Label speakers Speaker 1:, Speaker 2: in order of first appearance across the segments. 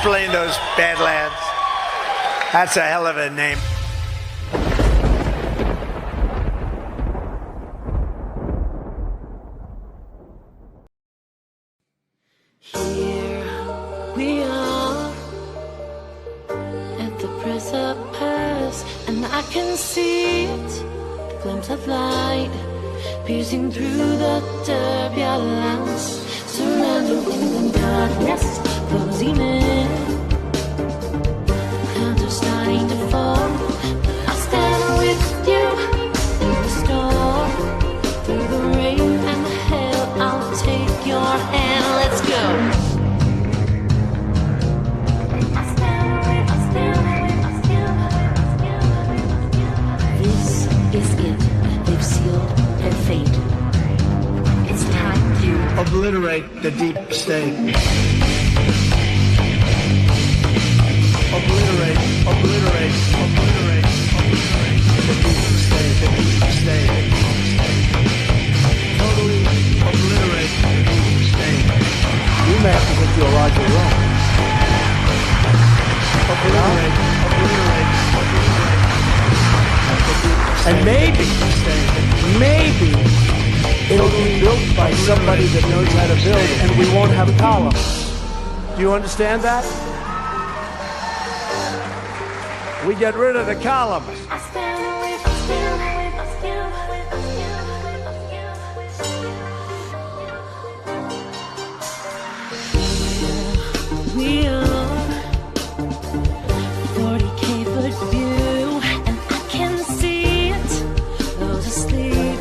Speaker 1: explain those Badlands. That's a hell of a name.
Speaker 2: Here we are at the precipice, and I can see it, the glimpse of light piercing through the turbulence, surrounding the darkness, closing in. Clouds are starting to form, but I'll stand with you in the storm, through the rain and the hail. I'll take your hand. Let's go. This is it. They've sealed their fate. It's time to
Speaker 1: Obliterate the deep state. Obliterate the deep state, Totally obliterate the deep state. You may have to get you a larger room. Obliterate. And maybe it'll be built by somebody that knows how to build, and we won't have columns. Do you understand that? We get rid of the columns.
Speaker 2: We are 40K foot view, and I can see it. Those asleep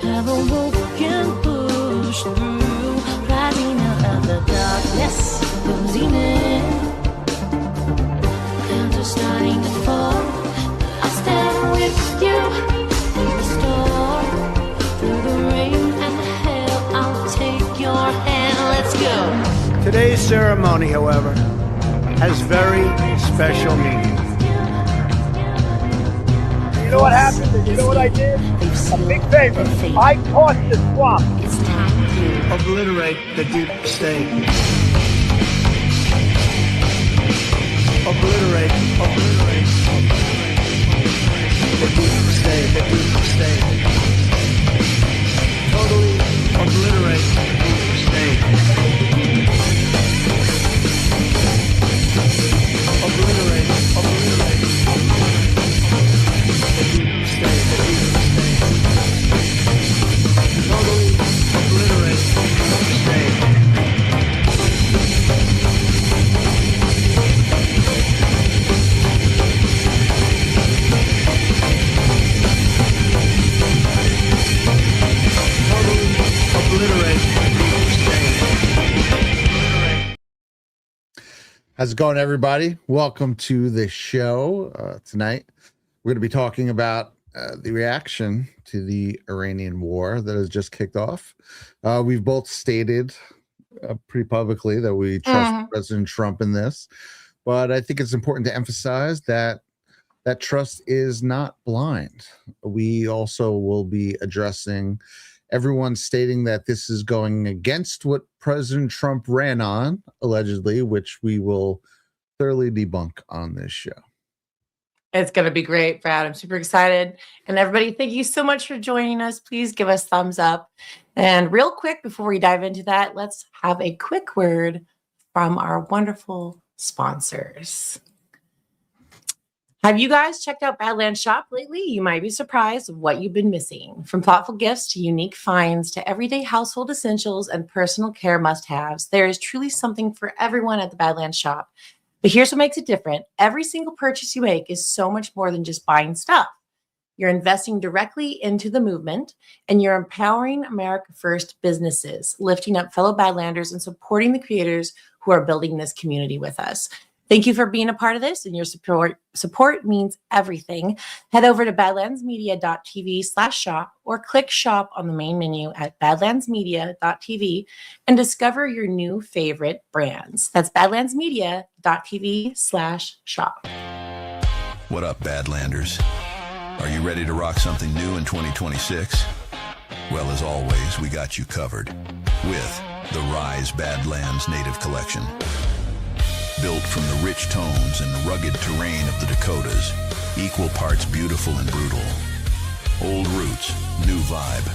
Speaker 2: have awoken, pushed through, rising out of the darkness, closing in. Clouds are starting to fall. I'll stand with you in the storm, through the rain and the hail. I'll take your hand. Let's go.
Speaker 1: Today's ceremony, however, has very special meaning.
Speaker 3: You know what happened? You know what I did? A big favor. I tossed the swamp.
Speaker 2: It's time to
Speaker 1: Obliterate the deep state. Obliterate the deep state. Totally obliterate the deep state. Obliterate the deep state. Totally obliterate the deep state. Totally obliterate the deep state.
Speaker 4: How's it going, everybody? Welcome to the show. Tonight, we're going to be talking about the reaction to the Iranian war that has just kicked off. We've both stated pretty publicly that we trust President Trump in this, but I think it's important to emphasize that that trust is not blind. We also will be addressing everyone stating that this is going against what President Trump ran on, allegedly, which we will thoroughly debunk on this show.
Speaker 5: It's going to be great, Brad. I'm super excited. And everybody, thank you so much for joining us. Please give us thumbs up. And real quick, before we dive into that, let's have a quick word from our wonderful sponsors. Have you guys checked out Badlands Shop lately? You might be surprised of what you've been missing. From thoughtful gifts to unique finds to everyday household essentials and personal care must-haves, there is truly something for everyone at the Badlands Shop. But here's what makes it different. Every single purchase you make is so much more than just buying stuff. You're investing directly into the movement, and you're empowering America First businesses, lifting up fellow Badlanders and supporting the creators who are building this community with us. Thank you for being a part of this, and your support means everything. Head over to badlandsmedia.tv/shop or click shop on the main menu at badlandsmedia.tv and discover your new favorite brands. That's badlandsmedia.tv/shop.
Speaker 6: What up, Badlanders? Are you ready to rock something new in 2026? Well, as always, we got you covered with the Rise Badlands Native Collection. built from the rich tones and rugged terrain of the Dakotas, equal parts beautiful and brutal. Old roots, new vibe.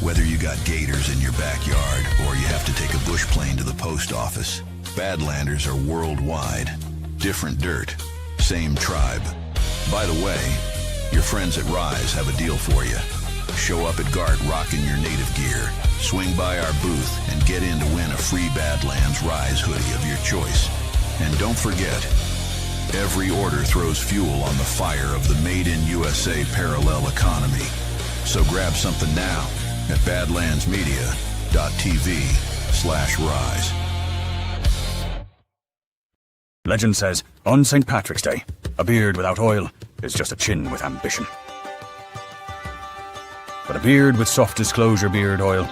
Speaker 6: Whether you got gators in your backyard or you have to take a bush plane to the post office, Badlanders are worldwide. Different dirt, same tribe. By the way, your friends at Rise have a deal for you. Show up at GART rocking your native gear, swing by our booth, and get in to win a free Badlands Rise hoodie of your choice. And don't forget, every order throws fuel on the fire of the Made in USA parallel economy. So grab something now at badlandsmedia.tv/rise.
Speaker 7: Legend says, on St. Patrick's Day, a beard without oil is just a chin with ambition. But a beard with soft disclosure beard oil,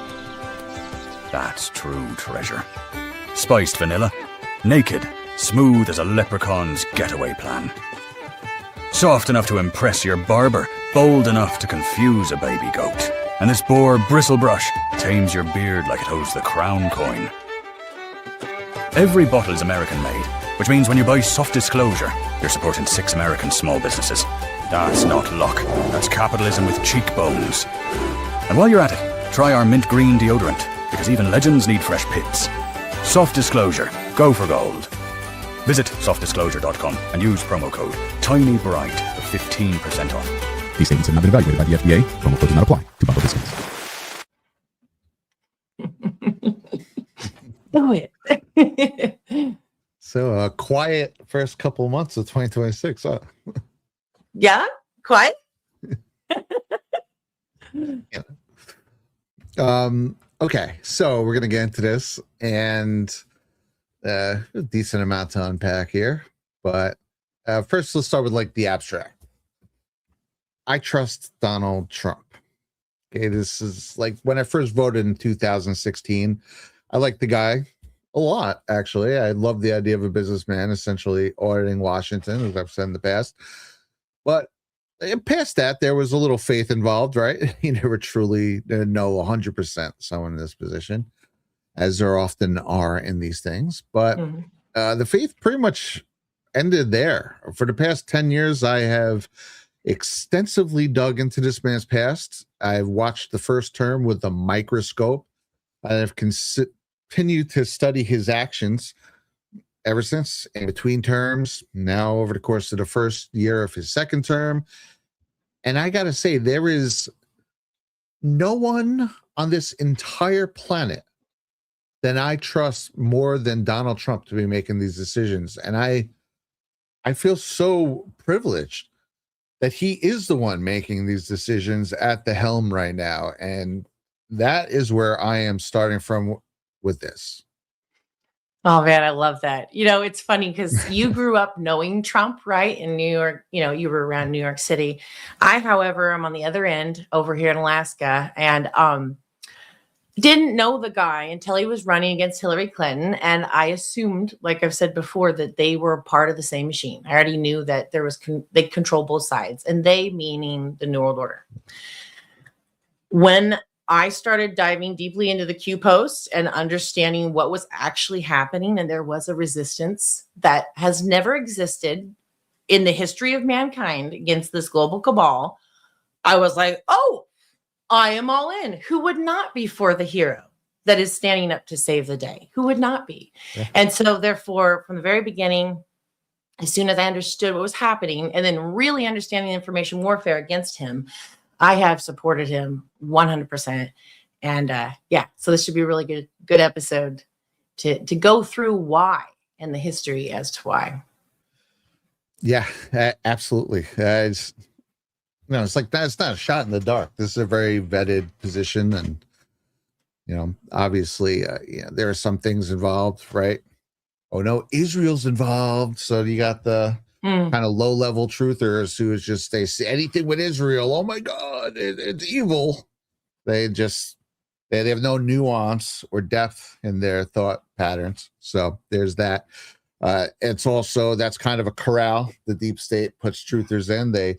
Speaker 7: that's true treasure. Spiced vanilla, naked, smooth as a leprechaun's getaway plan. Soft enough to impress your barber, bold enough to confuse a baby goat. And this boar bristle brush tames your beard like it holds the crown coin. Every bottle is American made, which means when you buy Soft Disclosure, you're supporting 6 American small businesses. That's not luck, that's capitalism with cheekbones. And while you're at it, try our mint green deodorant, because even legends need fresh pits. Soft Disclosure, go for gold. Visit softdisclosure.com and use promo code TINYBRIGHT for 15% off.
Speaker 8: These statements have not been evaluated by the FDA. Promo code does not apply to bundle discounts.
Speaker 5: Do it.
Speaker 4: So a quiet first couple of months of 2026. Huh?
Speaker 5: Yeah, quiet.
Speaker 4: Yeah. Okay, so we're gonna get into this, and a decent amount to unpack here. But first, let's start with like the abstract. I trust Donald Trump. Okay, this is like when I first voted in 2016. I liked the guy a lot, actually. I love the idea of a businessman essentially auditing Washington, as I've said in the past. But past that, there was a little faith involved, right? You never truly know 100% someone in this position, as there often are in these things. But the faith pretty much ended there. For the past 10 years, I have extensively dug into this man's past. I've watched the first term with a microscope. I've continued to study his actions ever since, in between terms, now over the course of the first year of his second term. And I got to say, there is no one on this entire planet that I trust more than Donald Trump to be making these decisions. And I feel so privileged that he is the one making these decisions at the helm right now. And that is where I am starting from with this.
Speaker 5: Oh man, I love that. You know, it's funny because you grew up knowing Trump, right? In New York, you know, you were around New York City. I, however, am on the other end over here in Alaska, and didn't know the guy until he was running against Hillary Clinton. And I assumed, like I've said before, that they were part of the same machine. I already knew that there was they control both sides, and they meaning the New World Order. When I started diving deeply into the Q posts and understanding what was actually happening, and there was a resistance that has never existed in the history of mankind against this global cabal, I was like, oh, I am all in. Who would not be for the hero that is standing up to save the day? Who would not be? Yeah. And so therefore, from the very beginning, as soon as I understood what was happening and then really understanding the information warfare against him, I have supported him 100%. And yeah, so this should be a really good episode to go through why and the history as to why.
Speaker 4: Yeah, absolutely. It's like that. It's not a shot in the dark. This is a very vetted position. And, you know, obviously, there are some things involved, right? Oh, no, Israel's involved. So you got the kind of low-level truthers who is just, they say anything with Israel, oh my God, it's evil. They have no nuance or depth in their thought patterns. So there's that. It's also, that's kind of a corral the deep state puts truthers in. They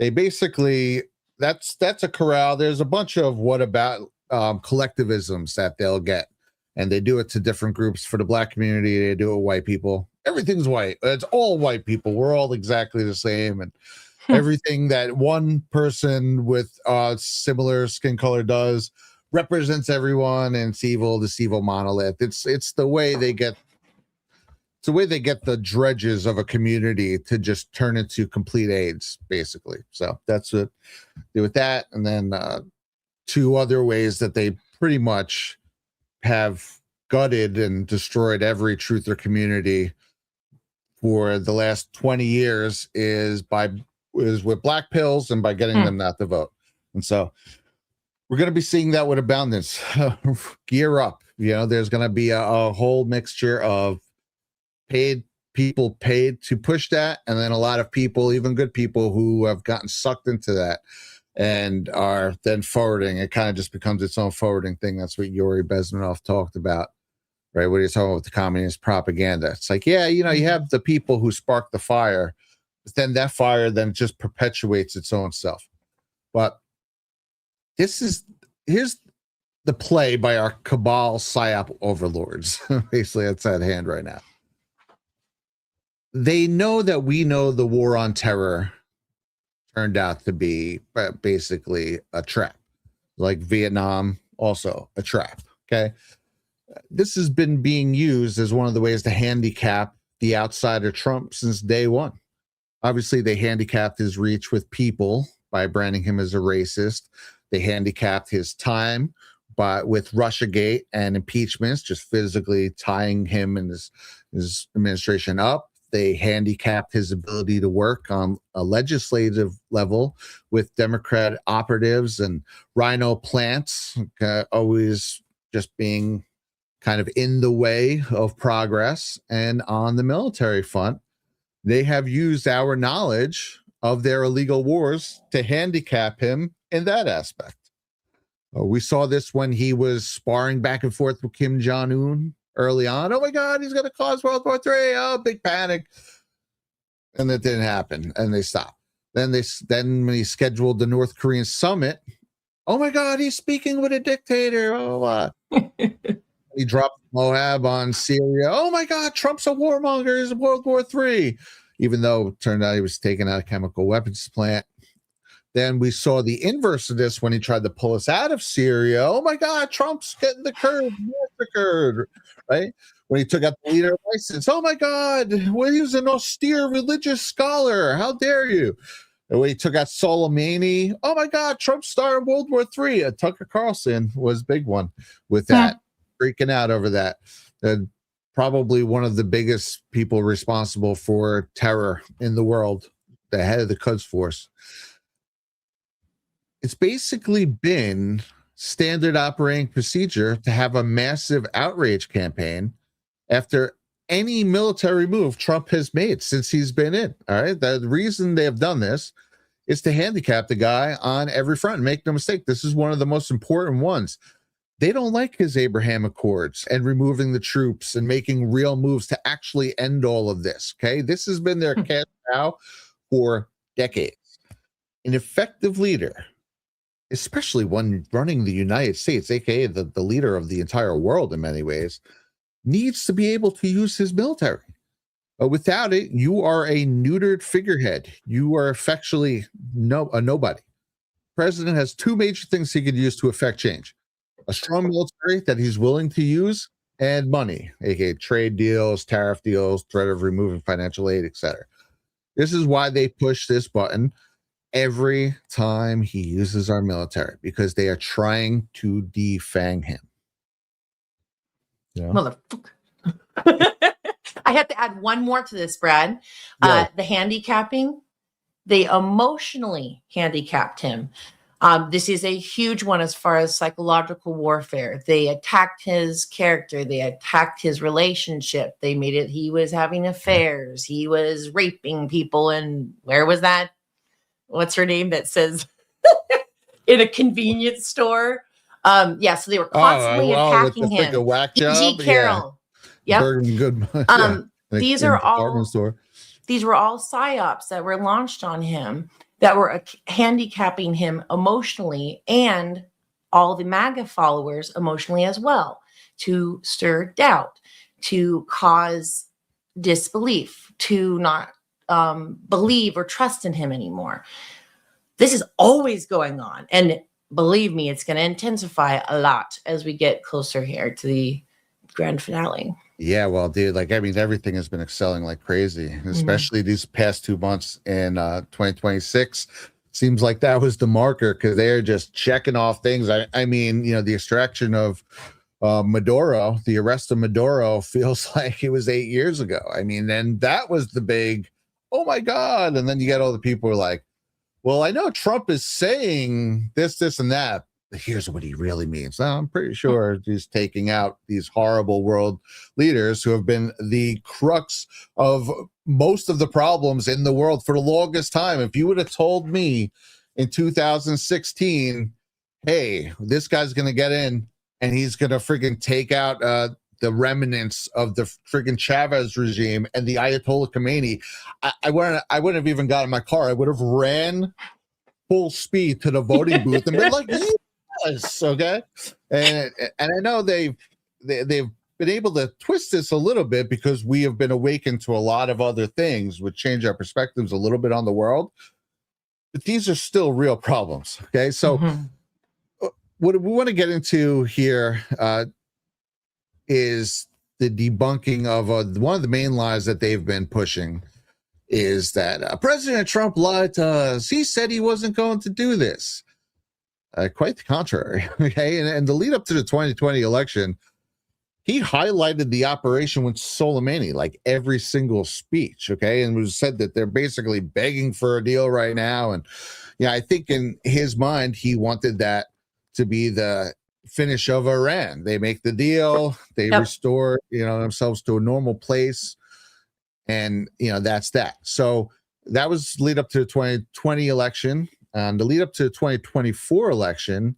Speaker 4: basically, that's a corral. There's a bunch of what about collectivisms that they'll get And they do it to different groups. For the black community, they do it with white people. Everything's white. It's all white people. We're all exactly the same. And everything that one person with similar skin color does represents everyone, and it's evil, this evil monolith. It's the way they get the dredges of a community to just turn into complete AIDS, basically. So that's what they do with that. And then two other ways that they pretty much have gutted and destroyed every truther community for the last 20 years is with black pills and by getting them not to vote. And so we're going to be seeing that with abundance. Gear up. There's going to be a whole mixture of paid to push that, and then a lot of people, even good people, who have gotten sucked into that and are then forwarding. It kind of just becomes its own forwarding thing. That's what Yuri Bezmenov talked about, right? What are you talking about with the communist propaganda? It's like, yeah, you have the people who spark the fire, but then that fire then just perpetuates its own self. But here's the play by our cabal psyop overlords. Basically, that's at hand right now. They know that we know the war on terror turned out to be basically a trap, like Vietnam, also a trap. Okay. This has been being used as one of the ways to handicap the outsider Trump since day one. Obviously, they handicapped his reach with people by branding him as a racist. They handicapped his time with Russiagate and impeachments, just physically tying him and his administration up. They handicapped his ability to work on a legislative level with Democrat operatives and rhino plants, always just being kind of in the way of progress. And on the military front, they have used our knowledge of their illegal wars to handicap him in that aspect. We saw this when he was sparring back and forth with Kim Jong-un early on. Oh my God, he's going to cause World War III. Oh, big panic. And that didn't happen. And they stopped. Then when he scheduled the North Korean summit, oh my God, he's speaking with a dictator. Oh, he dropped Moab on Syria. Oh my God, Trump's a warmonger. He's World War III. Even though it turned out he was taking out a chemical weapons plant. Then we saw the inverse of this when he tried to pull us out of Syria. Oh my God, Trump's getting the Kurds massacred, right? When he took out the leader of ISIS. Oh my God, well, he was an austere religious scholar. How dare you? And when he took out Soleimani. Oh my God, Trump started World War III. Tucker Carlson was a big one with that, freaking out over that. Probably one of the biggest people responsible for terror in the world, the head of the Quds Force. It's basically been standard operating procedure to have a massive outrage campaign after any military move Trump has made since he's been in. All right. The reason they have done this is to handicap the guy on every front. Make no mistake, this is one of the most important ones. They don't like his Abraham Accords and removing the troops and making real moves to actually end all of this. Okay. This has been their cash cow for decades. An effective leader, especially one running the United States, aka the leader of the entire world in many ways, needs to be able to use his military. Without it, you are a neutered figurehead. You are effectually a nobody. The president has two major things he could use to effect change: a strong military that he's willing to use, and money, aka trade deals, tariff deals, threat of removing financial aid, etc. This is why they push this button every time he uses our military, because they are trying to defang him. Yeah.
Speaker 5: Motherfucker. I have to add one more to this, Brad.
Speaker 4: Yeah.
Speaker 5: The handicapping, they emotionally handicapped him. This is a huge one as far as psychological warfare. They attacked his character. They attacked his relationship. They made it, he was having affairs. He was raping people. And where was that? What's her name that says in a convenience store? So they were constantly attacking him. G. Carroll.
Speaker 4: Yeah. Yep.
Speaker 5: These are all psyops that were launched on him that were handicapping him emotionally, and all the MAGA followers emotionally as well. to stir doubt, to cause disbelief, to not believe or trust in him anymore. This is always going on. And believe me, it's going to intensify a lot as we get closer here to the grand finale.
Speaker 4: Yeah, well, dude, like, I mean, everything has been excelling like crazy, especially these past 2 months in 2026. Seems like that was the marker because they're just checking off things. I mean, you know, the extraction of Maduro, the arrest of Maduro feels like it was 8 years ago. I mean, then that was the big, oh my God. And then you get all the people who are like, well, I know Trump is saying this, this, and that. But here's what he really means. Now, I'm pretty sure he's taking out these horrible world leaders who have been the crux of most of the problems in the world for the longest time. If you would have told me in 2016, hey, this guy's going to get in and he's going to freaking take out the remnants of the freaking Chavez regime and the Ayatollah Khomeini, I wouldn't have even got in my car. I would have ran full speed to the voting booth and been like, yes, okay. And I know they've been able to twist this a little bit because we have been awakened to a lot of other things, which change our perspectives a little bit on the world. But these are still real problems. Okay, so what we want to get into here is the debunking of one of the main lies that they've been pushing is that President Trump lied to us. He said he wasn't going to do this. Quite the contrary. Okay, and the lead up to the 2020 election, he highlighted the operation with Soleimani, like every single speech. Okay, and it was said that they're basically begging for a deal right now. And yeah, I think in his mind, he wanted that to be the finish of Iran. They make the deal, they restore, themselves to a normal place, and that's that. So that was lead up to the 2020 election. And the lead up to the 2024 election,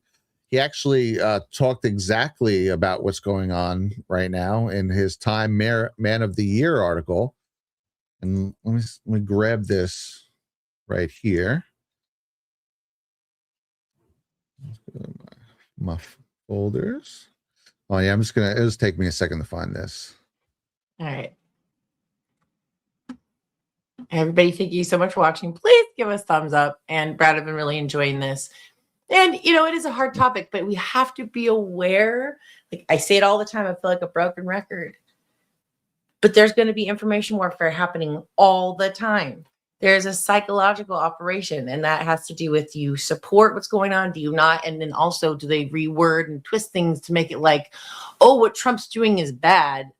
Speaker 4: he actually talked exactly about what's going on right now in his Time Man of the Year article. And let me grab this right here. My folders. Oh yeah, it'll just take me a second to find this.
Speaker 5: All right. Everybody, thank you so much for watching. Please give us thumbs up. And Brad, I've been really enjoying this. And it is a hard topic, but we have to be aware. Like I say it all the time, I feel like a broken record. But there's going to be information warfare happening all the time. There's a psychological operation, and that has to do with, do you support what's going on? Do you not? And then also, do they reword and twist things to make it like, oh, what Trump's doing is bad?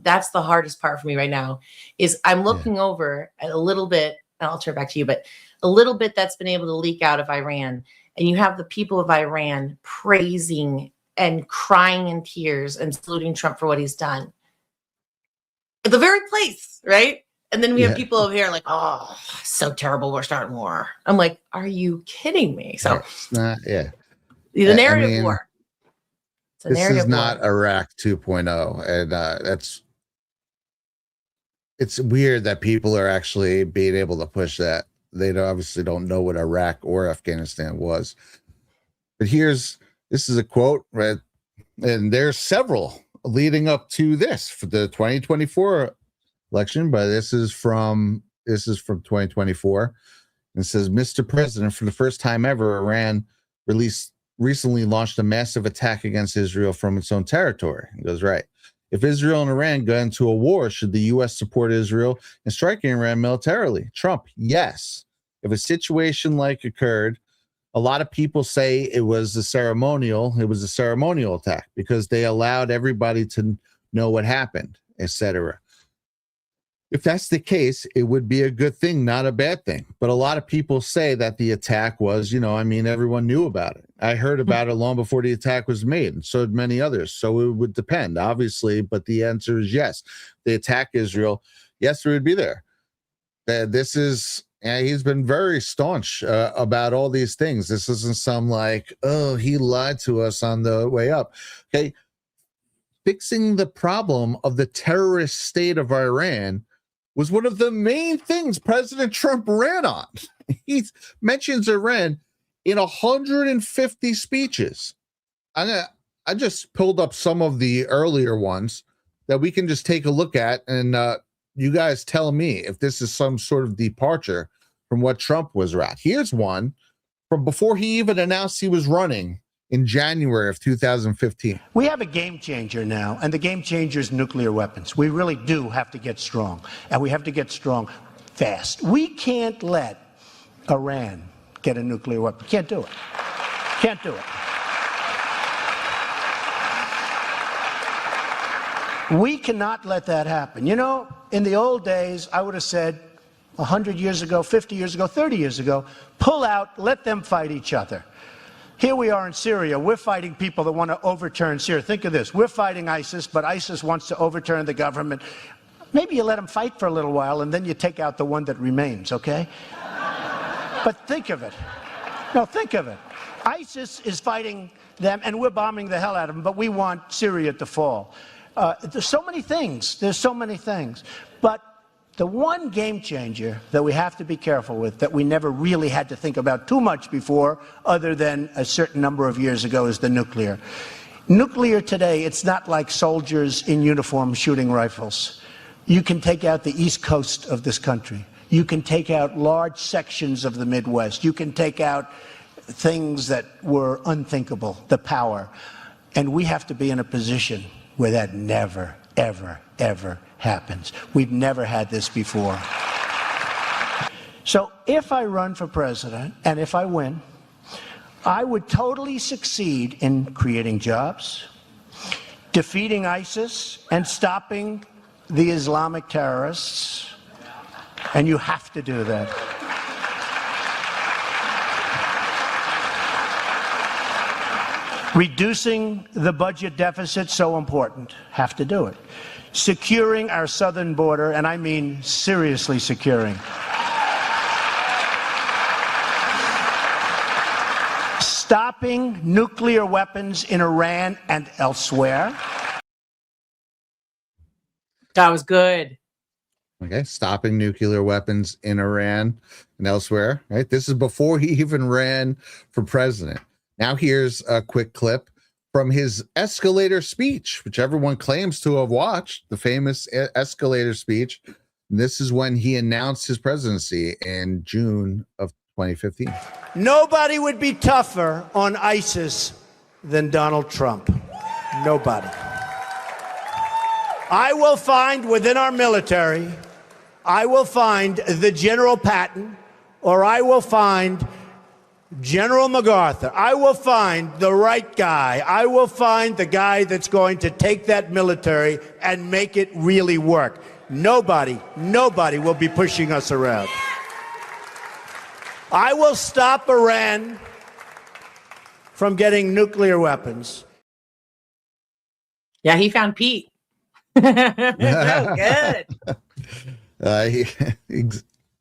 Speaker 5: That's the hardest part for me right now, is I'm looking over at a little bit, and I'll turn back to you, but a little bit that's been able to leak out of Iran. And you have the people of Iran praising and crying in tears and saluting Trump for what he's done. At the very place, right? And then we have people over here like, oh, so terrible, we're starting war. I'm like, are you kidding me? So
Speaker 4: the
Speaker 5: narrative war.
Speaker 4: This is not Iraq 2.0. And it's weird that people are actually being able to push that. They obviously don't know what Iraq or Afghanistan was. But this is a quote, right? And there's several leading up to this for the 2024 election, but this is from 2024. It says, Mr. President, for the first time ever, Iran recently launched a massive attack against Israel from its own territory. It goes, right. If Israel and Iran go into a war, should the U.S. support Israel in striking Iran militarily? Trump, yes. If a situation like occurred, a lot of people say it was a ceremonial attack because they allowed everybody to know what happened, etc. If that's the case, it would be a good thing, not a bad thing. But a lot of people say that the attack was, everyone knew about it. I heard about it long before the attack was made, and so did many others. So it would depend, obviously, but the answer is yes. They attack Israel. Yes, we would be there. He's been very staunch about all these things. This isn't some like, oh, he lied to us on the way up. Okay. Fixing the problem of the terrorist state of Iran was one of the main things President Trump ran on. He mentions Iran in 150 speeches. I just pulled up some of the earlier ones that we can just take a look at, and you guys tell me if this is some sort of departure from what Trump was at. Here's one from before he even announced he was running in January of 2015.
Speaker 9: We have a game changer now, and the game changer is nuclear weapons. We really do have to get strong, and we have to get strong fast. We can't let Iran get a nuclear weapon. Can't do it. Can't do it. We cannot let that happen. You know, in the old days, I would have said 100 years ago, 50 years ago, 30 years ago, pull out, let them fight each other. Here we are in Syria. We're fighting people that want to overturn Syria. Think of this. We're fighting ISIS, but ISIS wants to overturn the government. Maybe you let them fight for a little while, and then you take out the one that remains, okay? But think of it. No, think of it. ISIS is fighting them, and we're bombing the hell out of them, but we want Syria to fall. There's so many things. There's so many things. But the one game changer that we have to be careful with, that we never really had to think about too much before, other than a certain number of years ago, is the nuclear. Nuclear today, it's not like soldiers in uniform shooting rifles. You can take out the east coast of this country. You can take out large sections of the Midwest. You can take out things that were unthinkable, the power. And we have to be in a position where that never, ever, ever happens. We've never had this before. So if I run for president, and if I win, I would totally succeed in creating jobs, defeating ISIS, and stopping the Islamic terrorists. And you have to do that. Reducing the budget deficit, so important. Have to do it. Securing our southern border, and I mean seriously securing. Stopping nuclear weapons in Iran and elsewhere.
Speaker 5: That was good.
Speaker 4: Okay, stopping nuclear weapons in Iran and elsewhere. Right, this is before he even ran for president. Now here's a quick clip from his escalator speech, which everyone claims to have watched, the famous escalator speech. This is when he announced his presidency in June of 2015.
Speaker 9: Nobody would be tougher on ISIS than Donald Trump. Nobody. I will find within our military, I will find the General Patton, or I will find General MacArthur. I will find the right guy. I will find the guy that's going to take that military and make it really work. Nobody will be pushing us around. I will stop Iran from getting nuclear weapons.
Speaker 5: Yeah, he found Pete. So good.
Speaker 4: I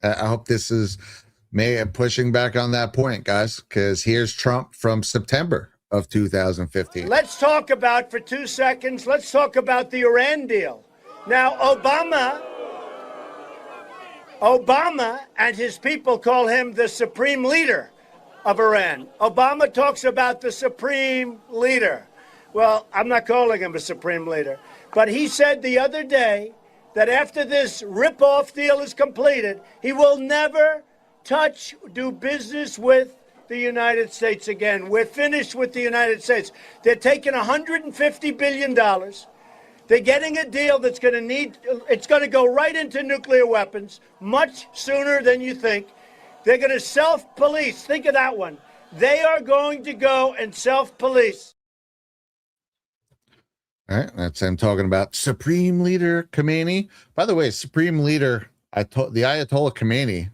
Speaker 4: hope this is pushing back on that point, guys, because here's Trump from September of 2015.
Speaker 3: Let's talk about, for 2 seconds, let's talk about the Iran deal. Now, Obama and his people call him the supreme leader of Iran. Obama talks about the supreme leader. Well, I'm not calling him a supreme leader, but he said the other day that after this rip-off deal is completed, he will never do business with the United States again. We're finished with the United States. They're taking $150 billion. They're getting a deal that's it's going to go right into nuclear weapons much sooner than you think. They're going to self-police. Think of that one. They are going to go and self-police.
Speaker 4: All right, that's him talking about Supreme Leader Khamenei. By the way, Supreme Leader, the Ayatollah Khamenei,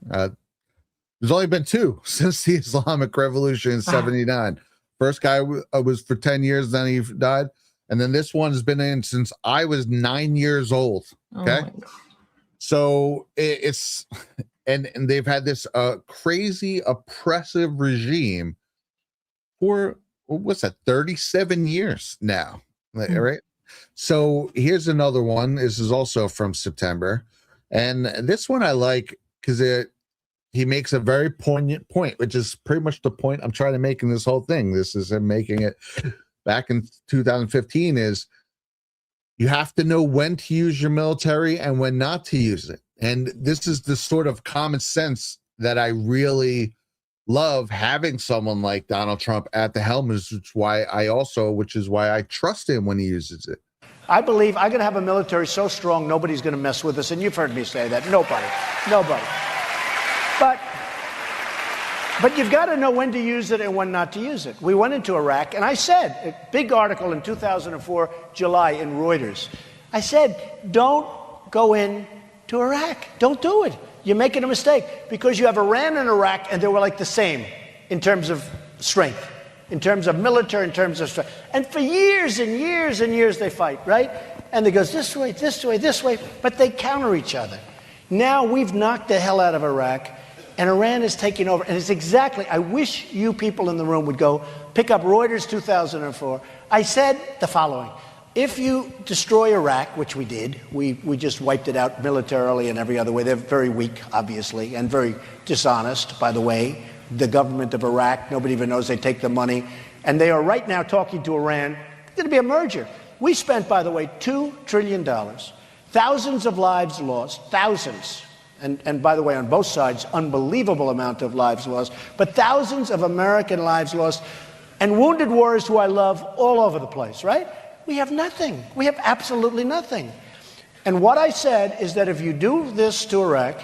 Speaker 4: there's only been two since the Islamic Revolution in 79. First guy was for 10 years, then he died. And then this one's been in since I was 9 years old. Okay. Oh, so it's, and they've had this crazy oppressive regime for, what's that, 37 years now. Right. So here's another one. This is also from September. And this one I like because he makes a very poignant point, which is pretty much the point I'm trying to make in this whole thing. This is him making it back in 2015 is you have to know when to use your military and when not to use it. And this is the sort of common sense that I really love having someone like Donald Trump at the helm, which is why I trust him when he uses it.
Speaker 9: I believe I'm going to have a military so strong nobody's going to mess with us, and you've heard me say that. Nobody. But you've got to know when to use it and when not to use it. We went into Iraq, and I said, a big article in 2004, July, in Reuters. I said, don't go in to Iraq. Don't do it. You're making a mistake because you have Iran and Iraq, and they were like the same in terms of strength, in terms of military, in terms of strength. And for years and years and years they fight, right? And it goes this way, this way, this way, but they counter each other. Now we've knocked the hell out of Iraq, and Iran is taking over. And it's exactly, I wish you people in the room would go pick up Reuters 2004. I said the following. If you destroy Iraq, which we did, we just wiped it out militarily and every other way. They're very weak, obviously, and very dishonest, by the way. The government of Iraq, nobody even knows they take the money. And they are right now talking to Iran. It's going to be a merger. We spent, by the way, $2 trillion. Thousands of lives lost, thousands. And by the way, on both sides, unbelievable amount of lives lost. But thousands of American lives lost. And wounded warriors who I love all over the place, right? We have nothing. We have absolutely nothing. And what I said is that if you do this to Iraq,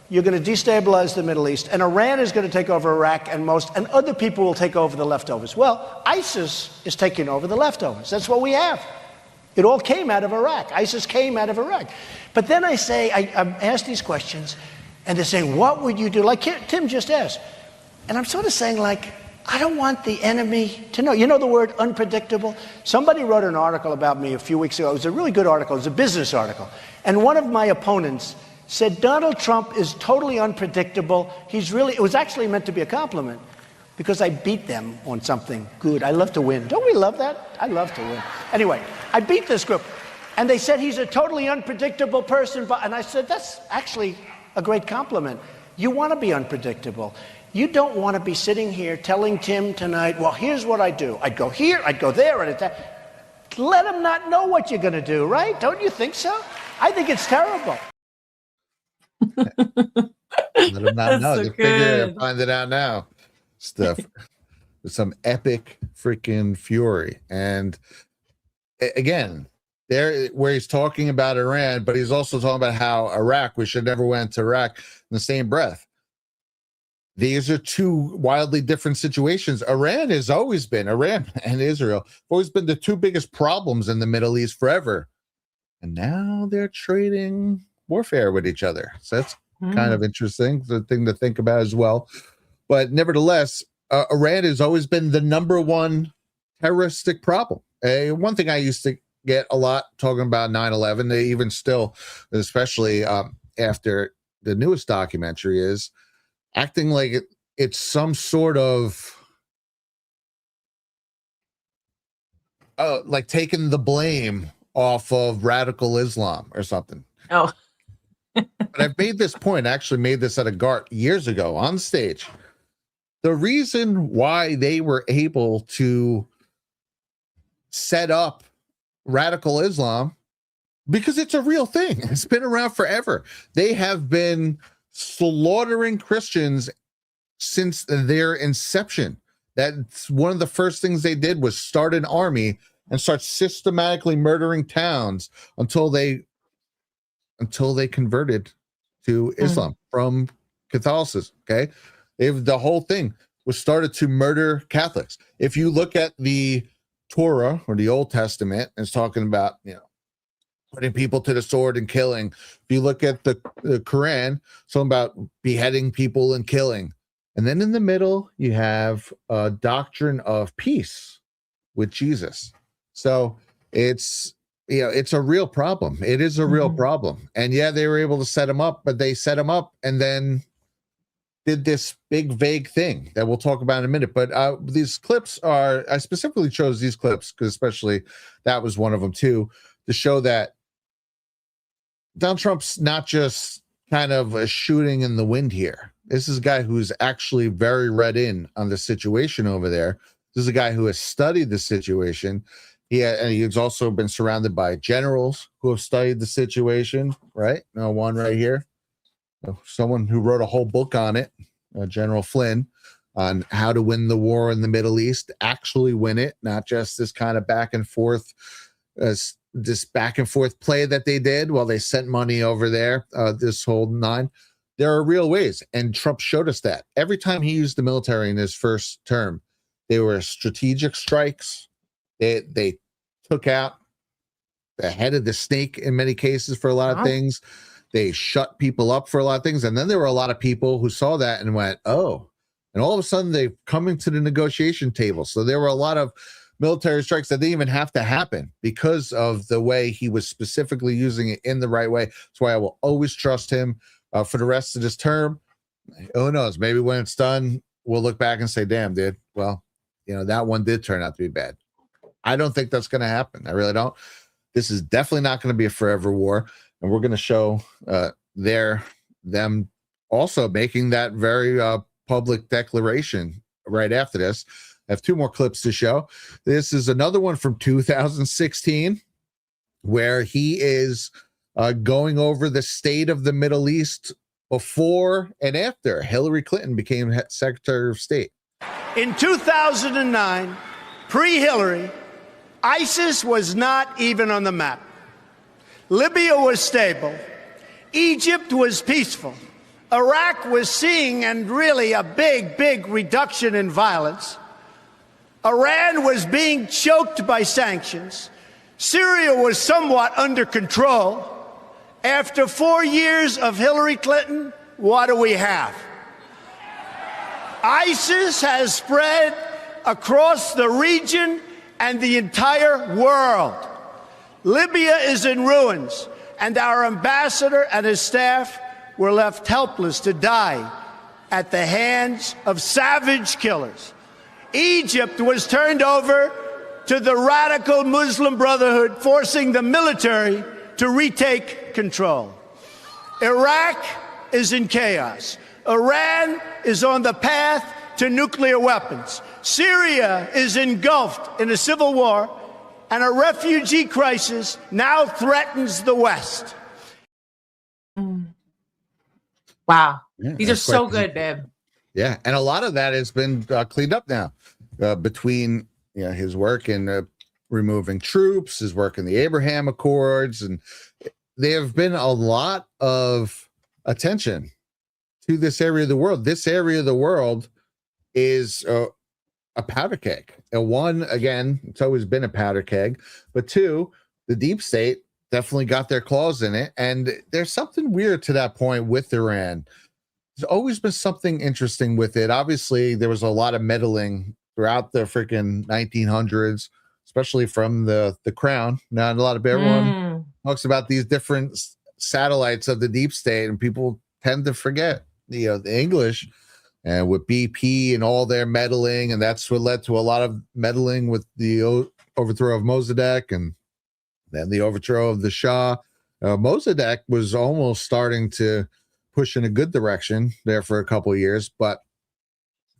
Speaker 9: you're going to destabilize the Middle East, and Iran is going to take over Iraq, and other people will take over the leftovers. Well, ISIS is taking over the leftovers. That's what we have. It all came out of Iraq. ISIS came out of Iraq. But then I say, I ask these questions, and they're saying, what would you do? Like Tim just asked. And I'm sort of saying, like, I don't want the enemy to know. You know the word unpredictable? Somebody wrote an article about me a few weeks ago. It was a really good article. It was a business article. And one of my opponents said, Donald Trump is totally unpredictable. It was actually meant to be a compliment because I beat them on something good. I love to win. Don't we love that? I love to win. Anyway, I beat this group. And they said he's a totally unpredictable person. And I said, that's actually a great compliment. You want to be unpredictable. You don't want to be sitting here telling Tim tonight, well, here's what I do. I'd go here, I'd go there, and let him not know what you're going to do, right? Don't you think so? I think it's terrible.
Speaker 4: Let him not know.
Speaker 5: So
Speaker 4: Figure find it out now. Stuff with some epic freaking fury. And again, there where he's talking about Iran, but he's also talking about how Iraq, we should never went to Iraq in the same breath. These are two wildly different situations. Iran and Israel have always been the two biggest problems in the Middle East forever. And now they're trading warfare with each other. So that's kind of interesting, the thing to think about as well. But nevertheless, Iran has always been the number one terroristic problem. One thing I used to get a lot talking about 9/11, even still, especially after the newest documentary, is acting like it's some sort of like taking the blame off of radical Islam or something.
Speaker 5: Oh.
Speaker 4: But I've made this point, I actually made this at a GART years ago on stage. The reason why they were able to set up radical Islam, because it's a real thing. It's been around forever. They have been slaughtering Christians since their inception. That's one of the first things they did was start an army and start systematically murdering towns until they converted to Islam from Catholicism. Okay, the whole thing was started to murder Catholics. If you look at the Torah or the Old Testament, it's talking about, putting people to the sword and killing. If you look at the Quran, it's talking about beheading people and killing. And then in the middle, you have a doctrine of peace with Jesus. So it's a real problem. It is a real problem. And yeah, they were able to set him up, but they set him up and then did this big vague thing that we'll talk about in a minute. But these clips I specifically chose these clips because especially that was one of them too, to show that Donald Trump's not just kind of a shooting in the wind here. This is a guy who's actually very read in on the situation over there. This is a guy who has studied the situation. And he's also been surrounded by generals who have studied the situation, right? One right here. Someone who wrote a whole book on it, General Flynn, on how to win the war in the Middle East, actually win it, not just this kind of back and forth play that they did while they sent money over there, this whole nine. There are real ways, and Trump showed us that. Every time he used the military in his first term, they were strategic strikes. They took out the head of the snake in many cases for a lot of things. They shut people up for a lot of things. And then there were a lot of people who saw that and went, oh, and all of a sudden they're coming to the negotiation table. So there were a lot of military strikes that didn't even have to happen because of the way he was specifically using it in the right way. That's why I will always trust him for the rest of this term. Who knows? Maybe when it's done, we'll look back and say, damn, dude, well, that one did turn out to be bad. I don't think that's going to happen. I really don't. This is definitely not going to be a forever war. And we're going to show them also making that very public declaration right after this. I have two more clips to show. This is another one from 2016 where he is going over the state of the Middle East before and after Hillary Clinton became Secretary of State.
Speaker 3: In 2009, pre-Hillary, ISIS was not even on the map. Libya was stable. Egypt was peaceful. Iraq was seeing and really a big reduction in violence. Iran was being choked by sanctions. Syria was somewhat under control. After 4 years of Hillary Clinton, what do we have? ISIS has spread across the region and the entire world. Libya is in ruins, and our ambassador and his staff were left helpless to die at the hands of savage killers. Egypt was turned over to the radical Muslim Brotherhood, forcing the military to retake control. Iraq is in chaos. Iran is on the path to nuclear weapons. Syria is engulfed in a civil war, and a refugee crisis now threatens the West.
Speaker 5: Wow.
Speaker 4: Yeah,
Speaker 5: these are so good, babe.
Speaker 4: Yeah, and a lot of that has been cleaned up now between his work in removing troops, his work in the Abraham Accords, and there have been a lot of attention to this area of the world. This area of the world is a powder keg. And one, again, it's always been a powder keg, but two, the deep state definitely got their claws in it. And there's something weird to that point with Iran. There's always been something interesting with it. Obviously, there was a lot of meddling throughout the freaking 1900s, especially from the crown. Now, a lot of everyone talks about these different satellites of the deep state, and people tend to forget the English. And with BP and all their meddling, and that's what led to a lot of meddling with the overthrow of Mossadegh and then the overthrow of the Shah. Mossadegh was almost starting to push in a good direction there for a couple of years, but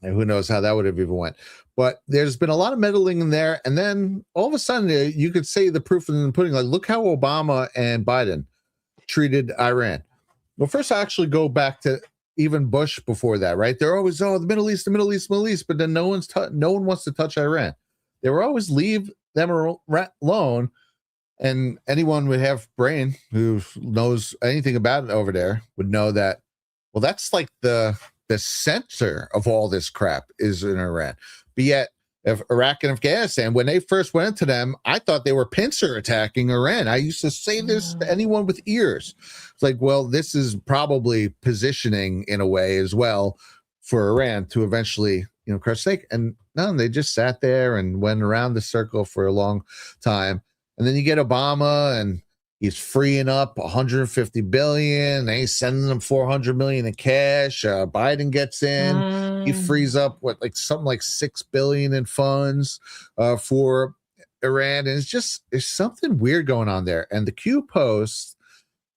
Speaker 4: who knows how that would have even went. But there's been a lot of meddling in there, and then all of a sudden you could say the proof in the pudding. Like, look how Obama and Biden treated Iran. Well, first I actually go back to even Bush before that, right? They're always, the Middle East, but then no one wants to touch Iran. They were always leave them alone, and anyone would have brain who knows anything about it over there would know that, well, that's like the center of all this crap is in Iran. But yet, if Iraq and Afghanistan, when they first went into them, I thought they were pincer attacking Iran. I used to say this to anyone with ears. It's like, well, this is probably positioning in a way as well for Iran to eventually, crush stake. And no, they just sat there and went around the circle for a long time. And then you get Obama, and he's freeing up 150 billion. And he's sending them 400 million in cash. Biden gets in. He frees up something like 6 billion in funds for Iran. And there's something weird going on there. And the Q posts,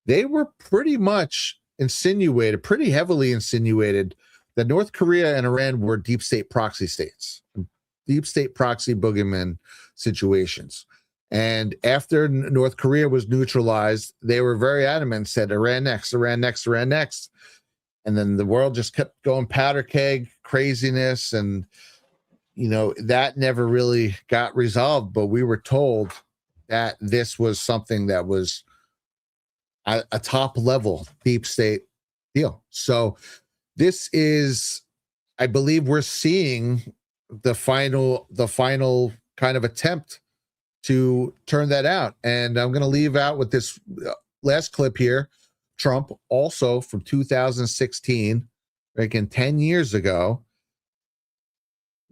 Speaker 4: they were pretty much pretty heavily insinuated that North Korea and Iran were deep state proxy states. deep state proxy boogeyman situations. And after North Korea was neutralized, they were very adamant, said Iran next, Iran next, Iran next. And then the world just kept going powder keg craziness. And, that never really got resolved. But we were told that this was something that was a top level deep state deal. So this is, I believe we're seeing the final kind of attempt to turn that out. And I'm going to leave out with this last clip here. Trump, also from 2016, again, 10 years ago,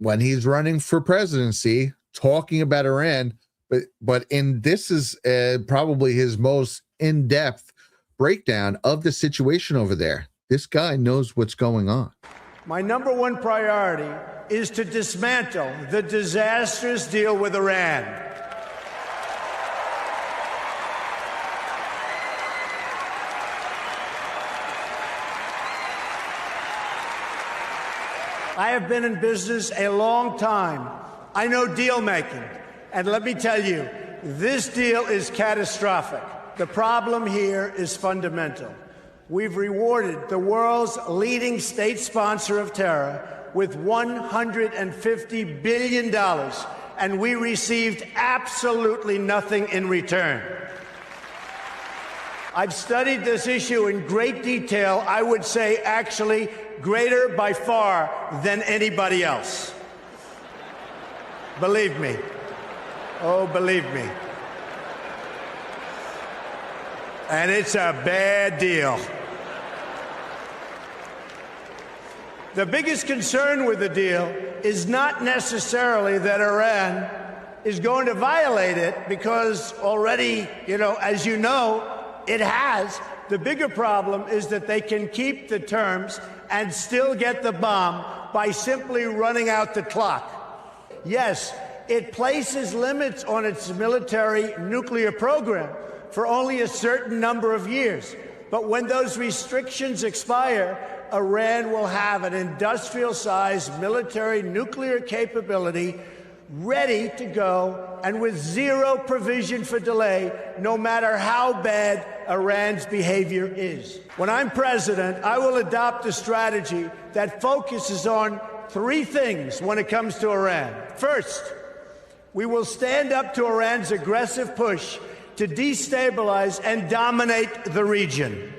Speaker 4: when he's running for presidency, talking about Iran, but this is probably his most in-depth breakdown of the situation over there. This guy knows what's going on.
Speaker 3: My number one priority is to dismantle the disastrous deal with Iran. I have been in business a long time. I know deal making. And let me tell you, this deal is catastrophic. The problem here is fundamental. We've rewarded the world's leading state sponsor of terror with $150 billion, and we received absolutely nothing in return. I've studied this issue in great detail, I would say actually greater by far than anybody else. Believe me. Oh, believe me. And it's a bad deal. The biggest concern with the deal is not necessarily that Iran is going to violate it, because already, as you know, it has. The bigger problem is that they can keep the terms and still get the bomb by simply running out the clock. Yes, it places limits on its military nuclear program for only a certain number of years. But when those restrictions expire, Iran will have an industrial-sized military nuclear capability ready to go and with zero provision for delay, no matter how bad Iran's behavior is. When I'm president, I will adopt a strategy that focuses on three things when it comes to Iran. First, we will stand up to Iran's aggressive push to destabilize and dominate the region.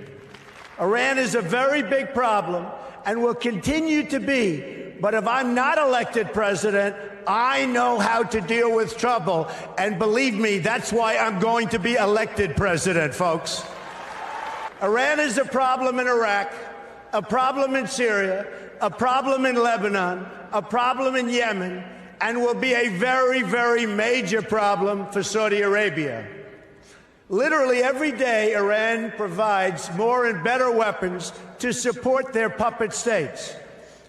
Speaker 3: Iran is a very big problem and will continue to be, but if I'm not elected president, I know how to deal with trouble, and believe me, that's why I'm going to be elected president, folks. Iran is a problem in Iraq, a problem in Syria, a problem in Lebanon, a problem in Yemen, and will be a very, very major problem for Saudi Arabia. Literally every day, Iran provides more and better weapons to support their puppet states.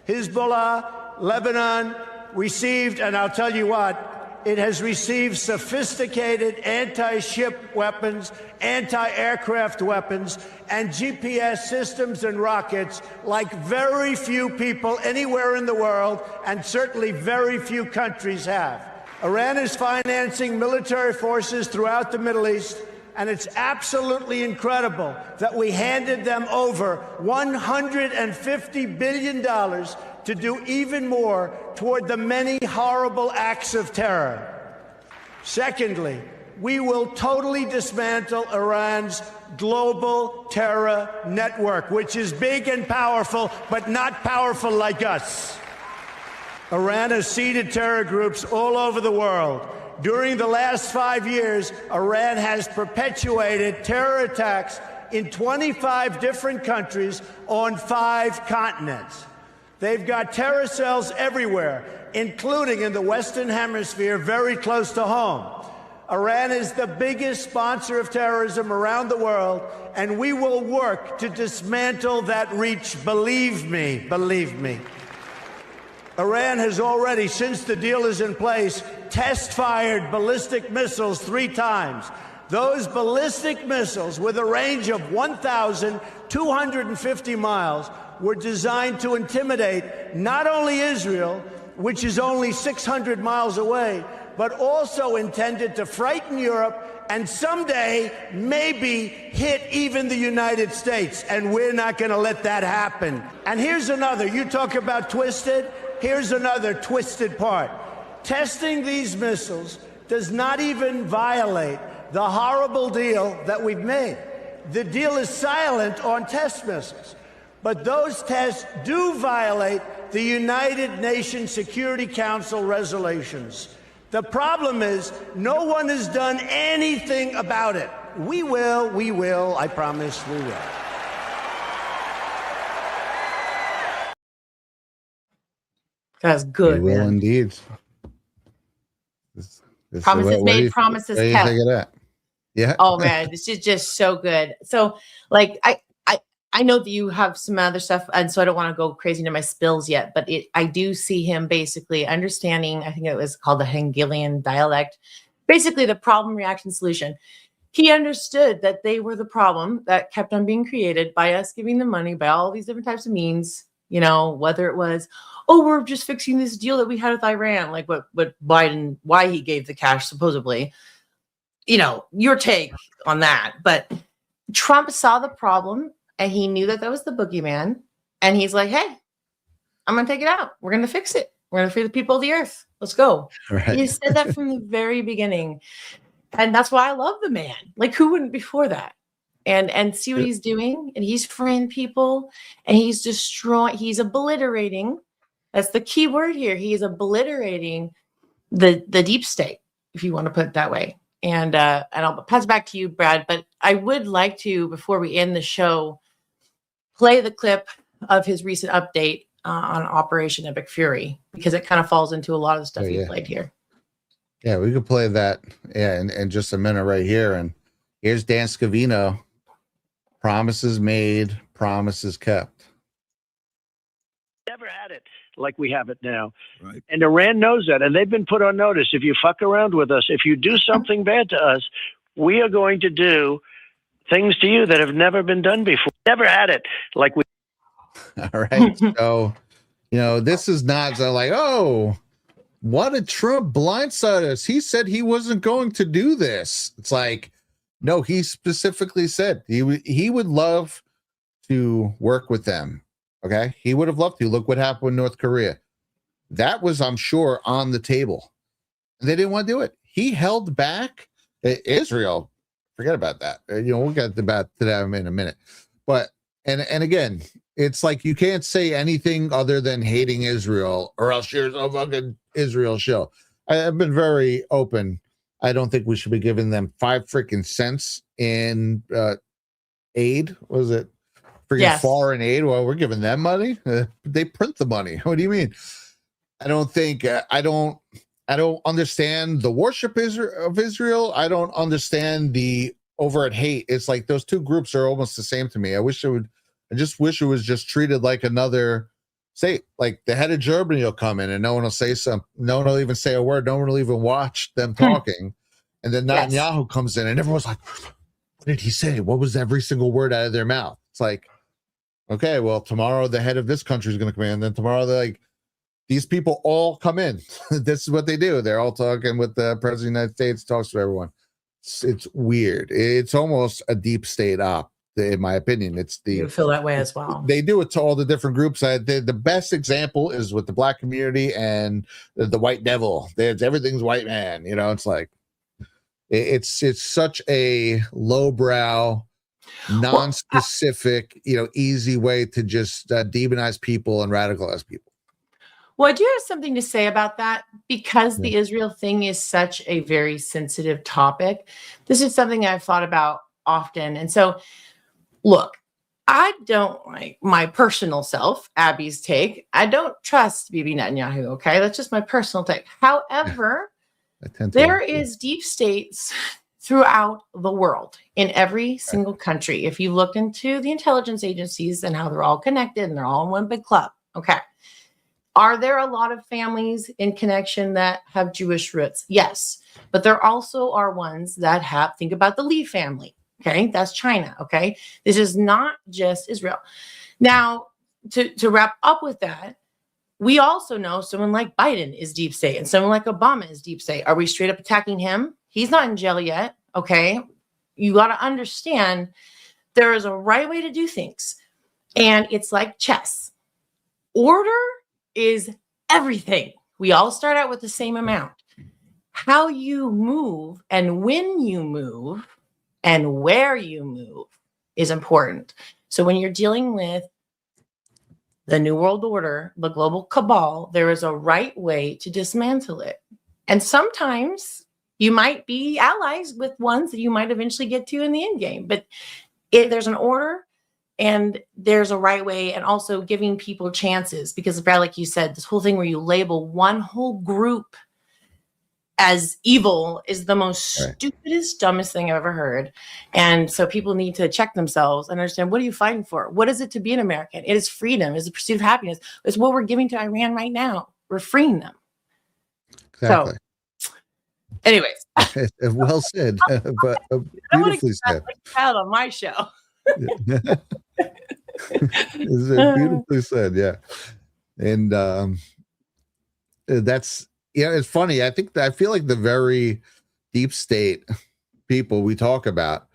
Speaker 3: Hezbollah, Lebanon, received, and I'll tell you what, it has received sophisticated anti-ship weapons, anti-aircraft weapons, and GPS systems and rockets like very few people anywhere in the world, and certainly very few countries have. Iran is financing military forces throughout the Middle East, and it's absolutely incredible that we handed them over $150 billion to do even more toward the many horrible acts of terror. Secondly, we will totally dismantle Iran's global terror network, which is big and powerful, but not powerful like us. Iran has seeded terror groups all over the world. During the last 5 years, Iran has perpetuated terror attacks in 25 different countries on 5 continents. They've got terror cells everywhere, including in the Western Hemisphere, very close to home. Iran is the biggest sponsor of terrorism around the world, and we will work to dismantle that reach. Believe me, believe me. Iran has already, since the deal is in place, test-fired ballistic missiles 3 times. Those ballistic missiles, with a range of 1,250 miles, were designed to intimidate not only Israel, which is only 600 miles away, but also intended to frighten Europe and someday maybe hit even the United States. And we're not going to let that happen. And here's another. You talk about twisted. Here's another twisted part. Testing these missiles does not even violate the horrible deal that we've made. The deal is silent on test missiles. But those tests do violate the United Nations Security Council resolutions. The problem is no one has done anything about it. We will, I promise we will.
Speaker 5: That's good,
Speaker 4: We will
Speaker 5: man.
Speaker 4: indeed.
Speaker 5: Promises made, promises
Speaker 4: what do you
Speaker 5: kept.
Speaker 4: think of that? Yeah.
Speaker 5: Oh man, this is just so good. So like I know that you have some other stuff, and so I don't want to go crazy into my spills yet, but I do see him basically understanding, I think it was called the Hegelian dialect, basically the problem, reaction, solution. He understood that they were the problem that kept on being created by us giving them money, by all these different types of means, you know, whether it was, oh, we're just fixing this deal that we had with Iran, like what Biden, why he gave the cash supposedly, you know, your take on that. But Trump saw the problem, and he knew that was the boogeyman. And he's like, hey, I'm going to take it out. We're going to fix it. We're going to free the people of the earth. Let's go.
Speaker 4: Right.
Speaker 5: He said that from the very beginning. And that's why I love the man. Like, who wouldn't before that? And see what he's doing. And he's freeing people. And he's destroying. He's obliterating. That's the key word here. He is obliterating the deep state, if you want to put it that way. And I'll pass it back to you, Brad. But I would like to, before we end the show, play the clip of his recent update on Operation Epic Fury, because it kind of falls into a lot of the stuff you played here.
Speaker 4: Yeah, we could play that in just a minute right here. And here's Dan Scavino. Promises made, promises kept.
Speaker 10: Never had it like we have it now.
Speaker 6: Right.
Speaker 10: And Iran knows that, and they've been put on notice. If you fuck around with us, if you do something bad to us, we are going to do things to you that have never been done before. Never had it like we.
Speaker 4: All right. So, you know, this is not so like, oh, what did Trump blindside us? He said he wasn't going to do this. It's like, no, he specifically said he would love to work with them. Okay. He would have loved to. Look what happened with North Korea. That was, I'm sure, on the table. They didn't want to do it. He held back Israel. Forget about that. You know, we'll get to that in a minute. But, and again, it's like you can't say anything other than hating Israel, or else you're a fucking Israel show. I've been very open. I don't think we should be giving them 5 freaking cents in aid. What is it? Freaking foreign aid. Well, we're giving them money. They print the money. What do you mean? I don't think I don't understand the worship of Israel. I don't understand the overt hate. It's like those two groups are almost the same to me. I just wish it was just treated like another state. Like the head of Germany will come in and no one will say something. No one will even say a word. No one will even watch them talking. And then Netanyahu comes in and everyone's like, what did he say? What was every single word out of their mouth? It's like, okay, well, tomorrow the head of this country is going to come in. And then tomorrow they're like, these people all come in. This is what they do. They're all talking with the president of the United States, talks to everyone. It's weird. It's almost a deep state op, in my opinion. You
Speaker 5: feel that way as well.
Speaker 4: They do it to all the different groups. The best example is with the black community and the white devil. Everything's white man. You know, it's like it's such a lowbrow, non-specific, easy way to just demonize people and radicalize people.
Speaker 5: Well, I do have something to say about that, because the Israel thing is such a very sensitive topic. This is something I've thought about often. And so, look, I don't, like my personal self, Abby's take, I don't trust Bibi Netanyahu, okay? That's just my personal take. However, there is deep states throughout the world, in every single country. If you looked into the intelligence agencies and how they're all connected and they're all in one big club, okay? Are there a lot of families in connection that have Jewish roots? Yes. But there also are ones that have, think about the Lee family. Okay. That's China. Okay. This is not just Israel. Now, to wrap up with that, we also know someone like Biden is deep state and someone like Obama is deep state. Are we straight up attacking him? He's not in jail yet. Okay. You got to understand there is a right way to do things. And it's like chess. Order is everything. We all start out with the same amount. How you move and when you move and where you move is important. So when you're dealing with the New World Order, the global cabal, there is a right way to dismantle it. And sometimes you might be allies with ones that you might eventually get to in the end game. But there's an order and there's a right way, and also giving people chances. Because, Brad, like you said, this whole thing where you label one whole group as evil is the most stupidest, dumbest thing I've ever heard. And so people need to check themselves and understand, what are you fighting for? What is it to be an American? It is freedom. It's the pursuit of happiness. It's what we're giving to Iran right now. We're freeing them.
Speaker 4: Exactly.
Speaker 5: So, anyways.
Speaker 4: Well said, but beautifully said.
Speaker 5: Out on my show.
Speaker 4: It's beautifully said, yeah. And that's, it's funny. I feel like the very deep state people we talk about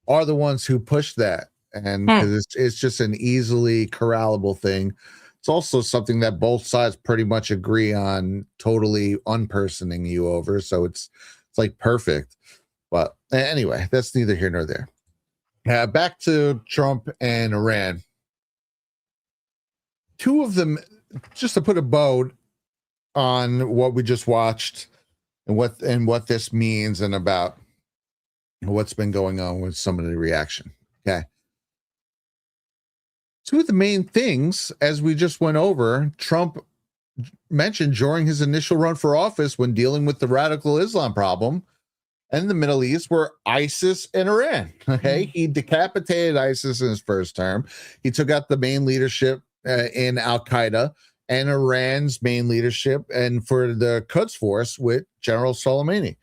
Speaker 4: are the ones who push that, and because it's just an easily corrallable thing. It's also something that both sides pretty much agree on, totally unpersoning you over. So it's like perfect. But anyway, that's neither here nor there. Back to Trump and Iran. Two of them, just to put a bow on what we just watched and what this means and about what's been going on with some of the reaction. Okay. Two of the main things, as we just went over, Trump mentioned during his initial run for office when dealing with the radical Islam problem and the Middle East, were ISIS and Iran. Okay. He decapitated ISIS in his first term. He took out the main leadership in Al-Qaeda and Iran's main leadership, and for the Quds Force with General Soleimani.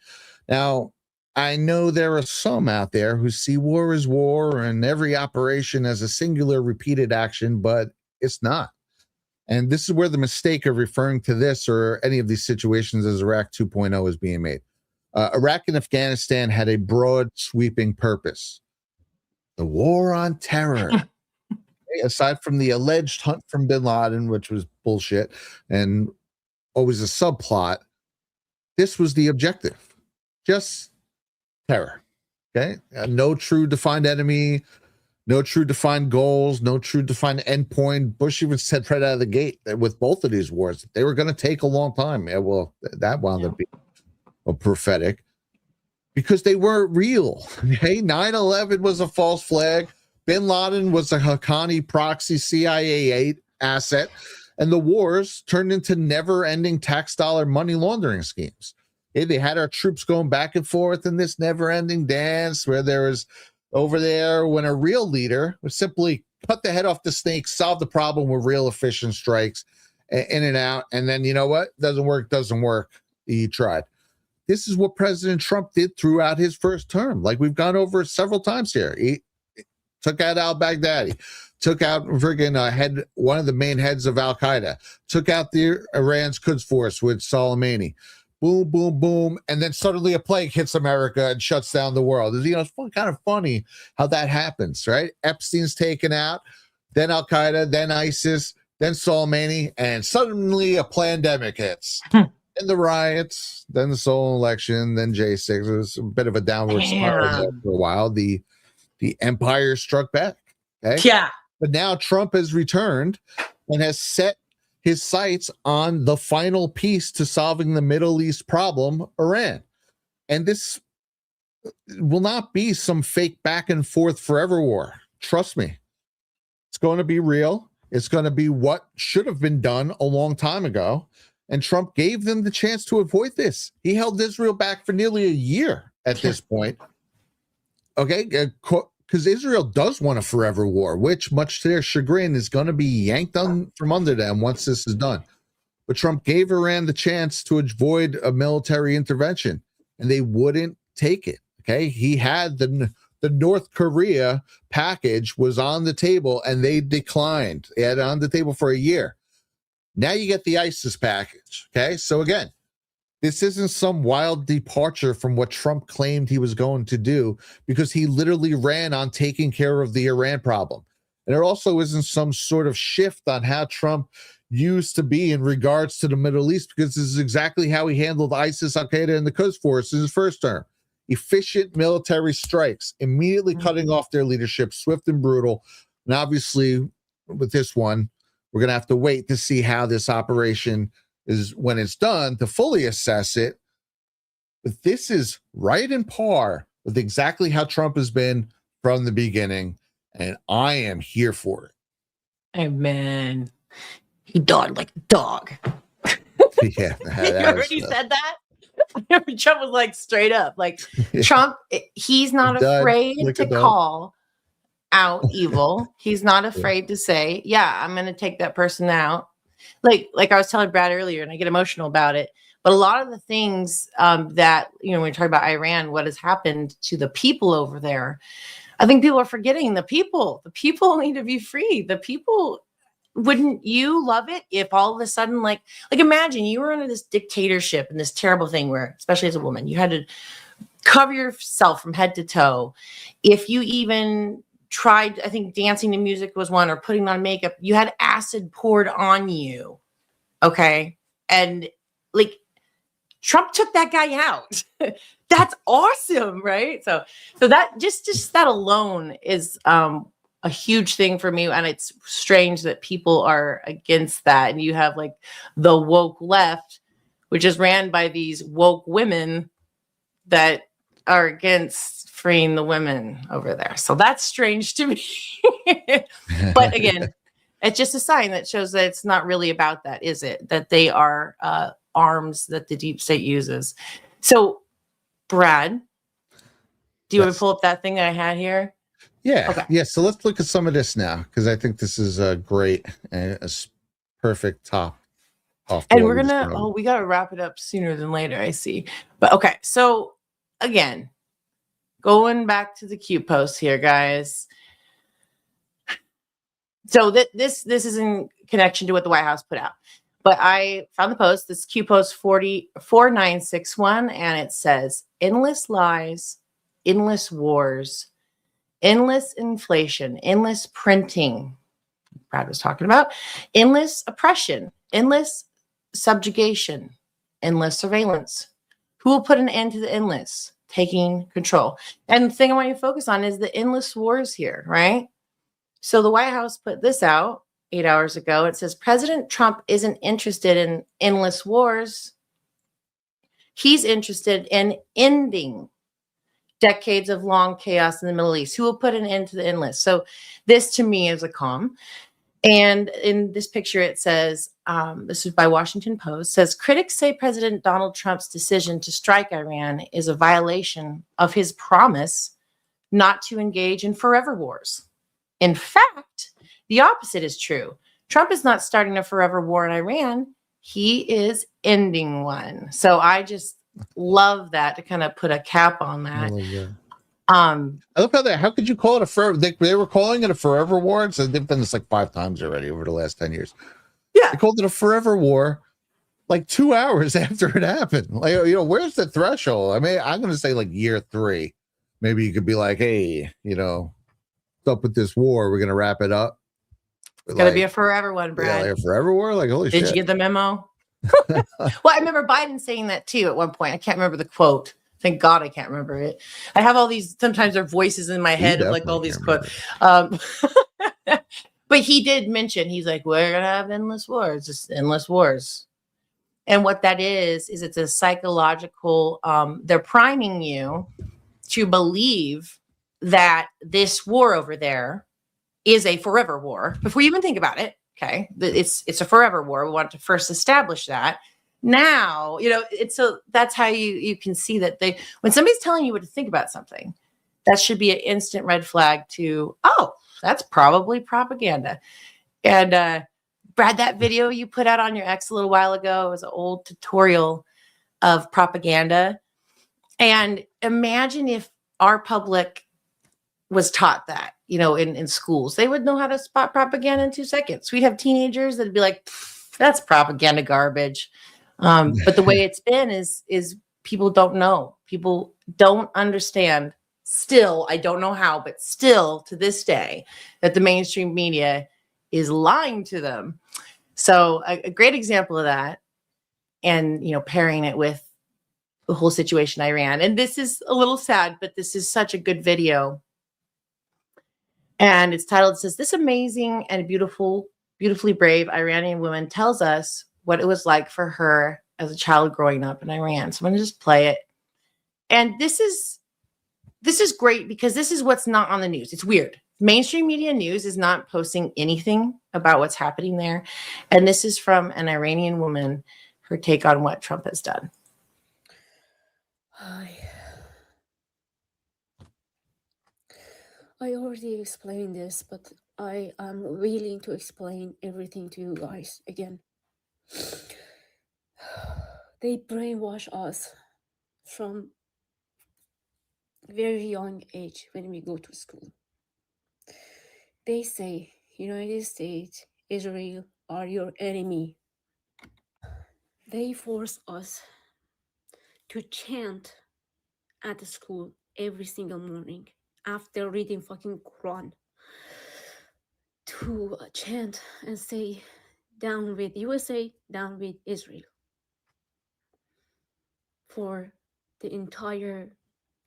Speaker 4: Now, I know there are some out there who see war as war and every operation as a singular repeated action, but it's not. And this is where the mistake of referring to this or any of these situations as Iraq 2.0 is being made. Iraq and Afghanistan had a broad, sweeping purpose. The war on terror. Aside from the alleged hunt from bin Laden, which was bullshit and always a subplot, this was the objective. Just terror. Okay. No true defined enemy, no true defined goals, no true defined endpoint. Bush even said right out of the gate that with both of these wars, they were going to take a long time. Yeah, well, that wound up being prophetic because they weren't real. Okay. 9/11 was a false flag. Bin Laden was a Haqqani proxy CIA asset, and the wars turned into never-ending tax dollar money laundering schemes. They had our troops going back and forth in this never-ending dance where there was over there when a real leader would simply cut the head off the snake, solve the problem with real efficient strikes, in and out, and then, you know what? Doesn't work. He tried. This is what President Trump did throughout his first term. Like we've gone over several times here. He took out al-Baghdadi, took out friggin' one of the main heads of Al-Qaeda, took out the Iran's Quds Force with Soleimani. Boom, boom, boom. And then suddenly a plague hits America and shuts down the world. It's kind of funny how that happens, right? Epstein's taken out, then Al-Qaeda, then ISIS, then Soleimani, and suddenly a pandemic hits. And the riots, then the Seoul election, then J6. It was a bit of a downward spiral for a while. The empire struck back. Okay. Yeah. But now Trump has returned and has set his sights on the final piece to solving the Middle East problem, Iran. And this will not be some fake back and forth forever war. Trust me. It's going to be real. It's going to be what should have been done a long time ago. And Trump gave them the chance to avoid this. He held Israel back for nearly a year at this point. Okay, because Israel does want a forever war, which, much to their chagrin, is going to be yanked from under them once this is done. But Trump gave Iran the chance to avoid a military intervention, and they wouldn't take it. Okay, he had the North Korea package was on the table, and they declined. They had it on the table for a year. Now you get the ISIS package. Okay. So again, this isn't some wild departure from what Trump claimed he was going to do, because he literally ran on taking care of the Iran problem. And there also isn't some sort of shift on how Trump used to be in regards to the Middle East, because this is exactly how he handled ISIS, Al-Qaeda, and the Quds Force in his first term. Efficient military strikes, immediately cutting off their leadership, swift and brutal. And obviously, with this one, we're going to have to wait to see how this operation is when it's done to fully assess it. But this is right in par with exactly how Trump has been from the beginning. And I am here for it.
Speaker 5: Amen. He died like a dog.
Speaker 4: Yeah.
Speaker 5: You already said that? Trump was like straight up. Like Trump, he's not afraid to call out evil. He's not afraid to say, yeah, I'm going to take that person out. Like I was telling Brad earlier, and I get emotional about it. But a lot of the things that, when we talk about Iran, what has happened to the people over there, I think people are forgetting the people. The people need to be free. The people, wouldn't you love it if all of a sudden, like imagine you were under this dictatorship and this terrible thing where, especially as a woman, you had to cover yourself from head to toe. If you even tried, I think dancing to music was one, or putting on makeup, you had acid poured on you. Okay. And like Trump took that guy out. That's awesome. Right. So that just that alone is a huge thing for me. And it's strange that people are against that. And you have like the woke left, which is ran by these woke women that are against freeing the women over there. So that's strange to me. But again, it's just a sign that shows that it's not really about that, is it? That they are arms that the deep state uses. So, Brad, do you want to pull up that thing that I had here?
Speaker 4: Yeah.
Speaker 5: Okay.
Speaker 4: Yeah. So let's look at some of this now, because I think this is a great and a perfect top off.
Speaker 5: And we're we got to wrap it up sooner than later, I see. But okay. So again, going back to the Q post here, guys. So this is in connection to what the White House put out. But I found the post, this Q post 4961, and it says, endless lies, endless wars, endless inflation, endless printing, Brad was talking about, endless oppression, endless subjugation, endless surveillance. Who will put an end to the endless? Taking control. And the thing I want you to focus on is the endless wars here, right? So the White House put this out 8 hours ago. It says, President Trump isn't interested in endless wars. He's interested in ending decades of long chaos in the Middle East. Who will put an end to the endless? So this to me is a calm. And in this picture, it says, this is by Washington Post, says, critics say President Donald Trump's decision to strike Iran is a violation of his promise not to engage in forever wars. In fact, the opposite is true. Trump is not starting a forever war in Iran. He is ending one. So I just love that, to kind of put a cap on that.
Speaker 4: I love how could you call it a forever? They were calling it a forever war. So they've done this like 5 times already over the last 10 years.
Speaker 5: Yeah.
Speaker 4: They called it a forever war like 2 hours after it happened. Like, where's the threshold? I mean, I'm going to say like year 3. Maybe you could be like, hey, what's up with this war? We're going to wrap it up.
Speaker 5: It's going to be a forever one, Brad.
Speaker 4: Yeah, like a forever war? Like, holy shit.
Speaker 5: Did you get the memo? Well, I remember Biden saying that too at one point. I can't remember the quote. Thank God I can't remember it. I have all these, sometimes there are voices in my head of like all these quotes. But he did mention, he's like, we're going to have endless wars, just endless wars. And what that is it's a psychological, they're priming you to believe that this war over there is a forever war before you even think about it. Okay. It's a forever war. We want to first establish that. Now, it's so that's how you can see that when somebody's telling you what to think about something, that should be an instant red flag to, oh, that's probably propaganda. And Brad, that video you put out on your X a little while ago was an old tutorial of propaganda. And imagine if our public was taught that, in schools, they would know how to spot propaganda in 2 seconds. We'd have teenagers that'd be like, That's propaganda garbage. But the way it's been is people don't know. People don't understand. Still, I don't know how, but still to this day, that the mainstream media is lying to them. So a great example of that, and pairing it with the whole situation in Iran. And this is a little sad, but this is such a good video. And it's titled, it says, "This amazing and beautifully brave Iranian woman tells us what it was like for her as a child growing up in Iran." So I'm going to just play it. And this is great because this is what's not on the news. It's weird. Mainstream media news is not posting anything about what's happening there. And this is from an Iranian woman, her take on what Trump has done.
Speaker 11: I already explained this, but I am willing to explain everything to you guys again. They brainwash us from very young age when we go to school. They say United States, Israel are your enemy. They force us to chant at the school every single morning after reading fucking Quran, to chant and say, "Down with USA, down with Israel," for the entire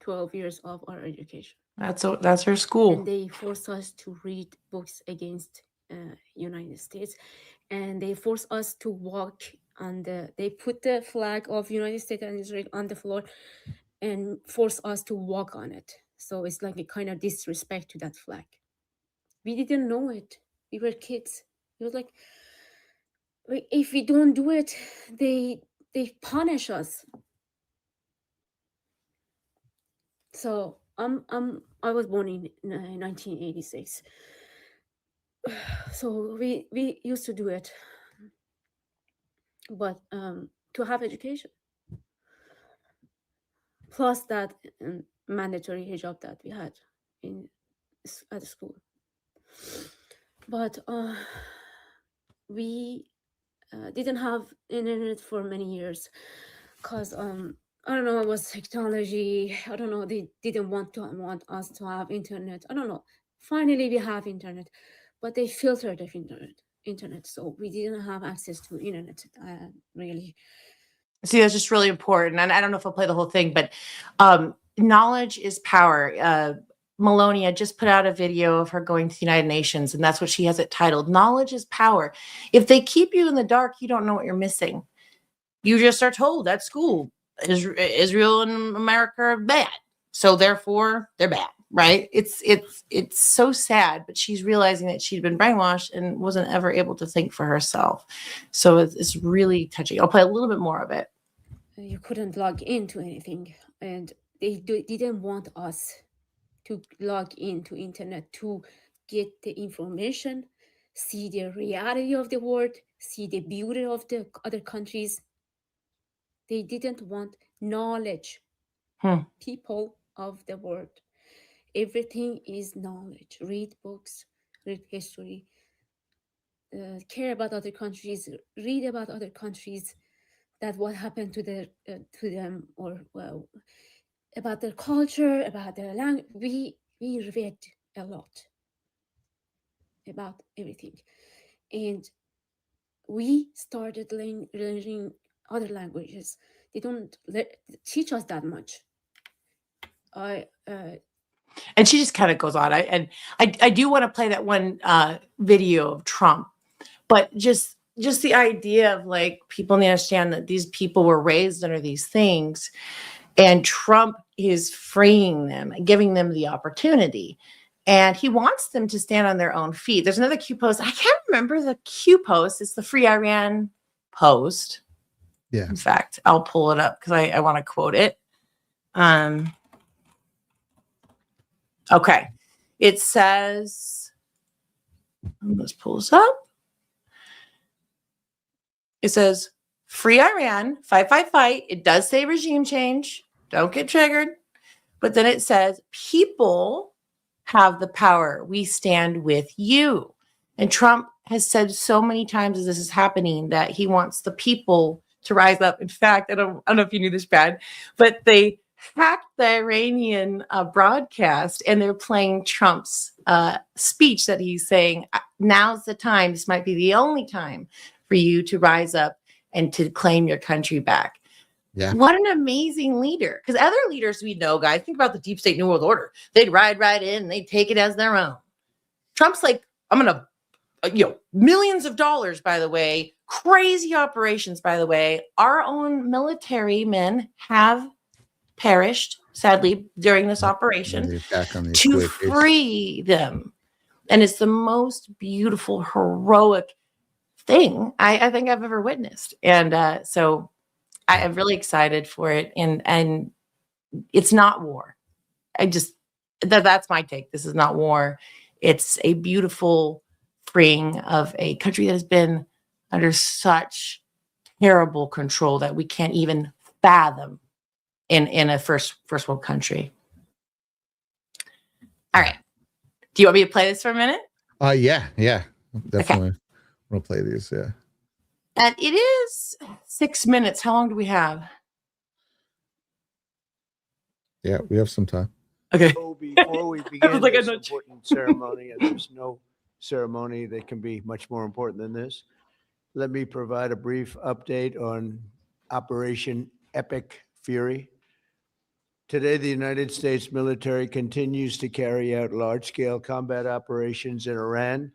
Speaker 11: 12 years of our education.
Speaker 5: That's her school.
Speaker 11: And they force us to read books against United States, and they force us to walk on they put the flag of United States and Israel on the floor and force us to walk on it. So it's like a kind of disrespect to that flag. We didn't know it. We were kids. It was like, if we don't do it, they punish us. So I was born in 1986. So we used to do it, but to have education, plus that mandatory hijab that we had at school. But we didn't have internet for many years because I don't know, it was technology. I don't know, they didn't want us to have internet. I don't know. Finally, we have internet, but they filtered the internet, so we didn't have access to internet really.
Speaker 5: See, that's just really important. And I don't know if I'll play the whole thing, but knowledge is power. Melonia just put out a video of her going to the United Nations, and that's what she has it titled, "Knowledge is Power." If they keep you in the dark, you don't know what you're missing. You just are told at school, Israel and America are bad, so therefore they're bad, right? It's so sad, but she's realizing that she'd been brainwashed and wasn't ever able to think for herself. So it's really touching. I'll play a little bit more of it.
Speaker 11: You couldn't log into anything, and they didn't want us to log into internet to get the information, see the reality of the world, see the beauty of the other countries. They didn't want knowledge. People of the world, everything is knowledge. Read books, read history, care about other countries, read about other countries, that what happened to them, or well, about their culture, about their language. We read a lot about everything, and we started learning other languages. They don't teach us that much.
Speaker 5: And she just kind of goes on. I do want to play that one video of Trump, but just the idea of like people need to understand that these people were raised under these things, and Trump is freeing them and giving them the opportunity. And he wants them to stand on their own feet. There's another Q post. I can't remember the Q post. It's the Free Iran post.
Speaker 4: Yeah.
Speaker 5: In fact, I'll pull it up because I want to quote it. Okay. It says, let's pull this up. It says, "Free Iran, fight, fight, fight." It does say regime change. Don't get triggered. But then it says, "People have the power. We stand with you." And Trump has said so many times as this is happening that he wants the people to rise up. In fact, I don't know if you knew this, Brad, but they hacked the Iranian broadcast and they're playing Trump's speech that he's saying, now's the time. This might be the only time for you to rise up and to claim your country back.
Speaker 4: Yeah.
Speaker 5: What an amazing leader. Because other leaders we know, guys, think about the deep state New World Order. They'd ride right in and they'd take it as their own. Trump's like, I'm going to, millions of dollars, by the way, crazy operations, by the way. Our own military men have perished, sadly, during this operation to free them. And it's the most beautiful, heroic thing I think I've ever witnessed. And so I'm really excited for it. And it's not war. That's my take. This is not war. It's a beautiful freeing of a country that has been under such terrible control that we can't even fathom in a first world country. All right. Do you want me to play this for a minute?
Speaker 4: Yeah, definitely. Okay. We'll play these. Yeah.
Speaker 5: And it is 6 minutes. How long do we have?
Speaker 4: Yeah, we have some time.
Speaker 5: Okay.
Speaker 3: Before we begin this important ceremony, and there's no ceremony that can be much more important than this, let me provide a brief update on Operation Epic Fury. Today, the United States military continues to carry out large-scale combat operations in Iran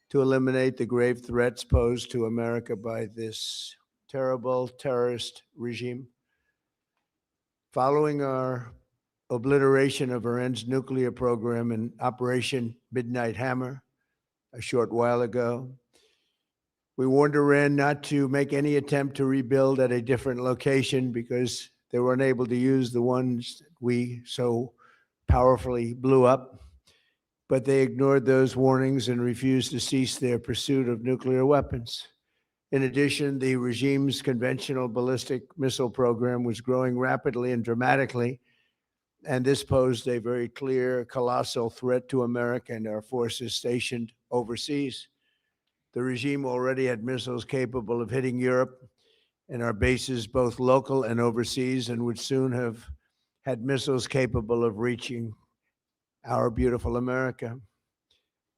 Speaker 3: to eliminate the grave threats posed to America by this terrible terrorist regime. Following our obliteration of Iran's nuclear program in Operation Midnight Hammer a short while ago, we warned Iran not to make any attempt to rebuild at a different location because they were unable to use the ones we so powerfully blew up. But they ignored those warnings and refused to cease their pursuit of nuclear weapons. In addition, the regime's conventional ballistic missile program was growing rapidly and dramatically, and this posed a very clear, colossal threat to America and our forces stationed overseas. The regime already had missiles capable of hitting Europe and our bases, both local and overseas, and would soon have had missiles capable of reaching our beautiful America.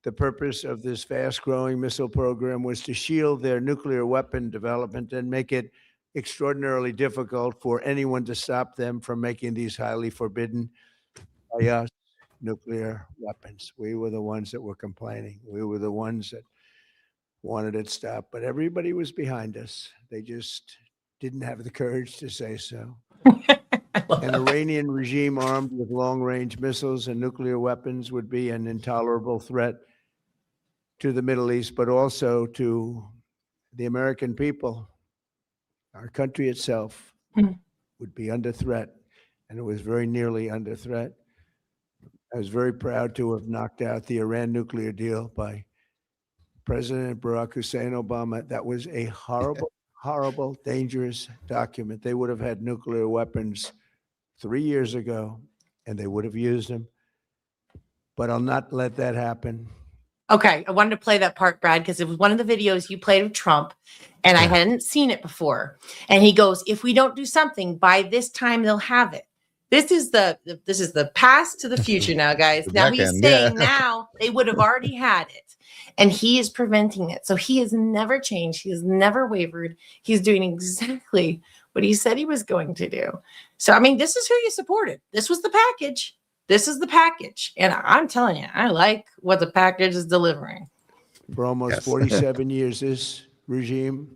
Speaker 3: The purpose of this fast-growing missile program was to shield their nuclear weapon development and make it extraordinarily difficult for anyone to stop them from making these highly forbidden by us nuclear weapons. We were the ones that were complaining. We were the ones that wanted it stopped, but everybody was behind us. They just didn't have the courage to say so. An Iranian regime armed with long-range missiles and nuclear weapons would be an intolerable threat to the Middle East, but also to the American people. Our country itself would be under threat, and it was very nearly under threat. I was very proud to have knocked out the Iran nuclear deal by President Barack Hussein Obama. That was a horrible, horrible, dangerous document. They would have had nuclear weapons 3 years ago, and they would have used them. But I'll not let that happen.
Speaker 5: Okay, I wanted to play that part, Brad, because it was one of the videos you played of Trump, and I hadn't seen it before. And he goes, "If we don't do something by this time, they'll have it." This is the past to the future now, guys. Now he's saying now they would have already had it, and he is preventing it. So he has never changed. He has never wavered. He's doing exactly what he said he was going to do. So I mean, this is who you supported. This was the package. This is the package. And I'm telling you, I like what the package is delivering.
Speaker 3: For almost 47 years, this regime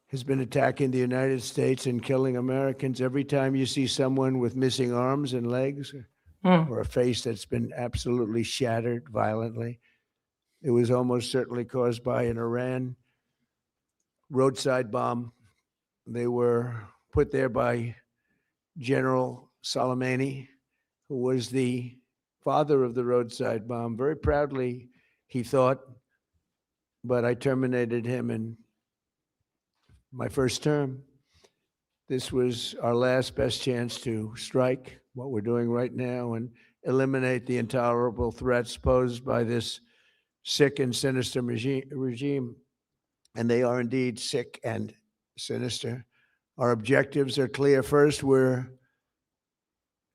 Speaker 3: has been attacking the United States and killing Americans. Every time you see someone with missing arms and legs or a face that's been absolutely shattered violently, it was almost certainly caused by an Iran roadside bomb. They were put there by General Soleimani, who was the father of the roadside bomb. Very proudly, he thought, but I terminated him in my first term. This was our last best chance to strike what we're doing right now and eliminate the intolerable threats posed by this sick and sinister regime. And they are indeed sick and sinister. Our objectives are clear. First, we're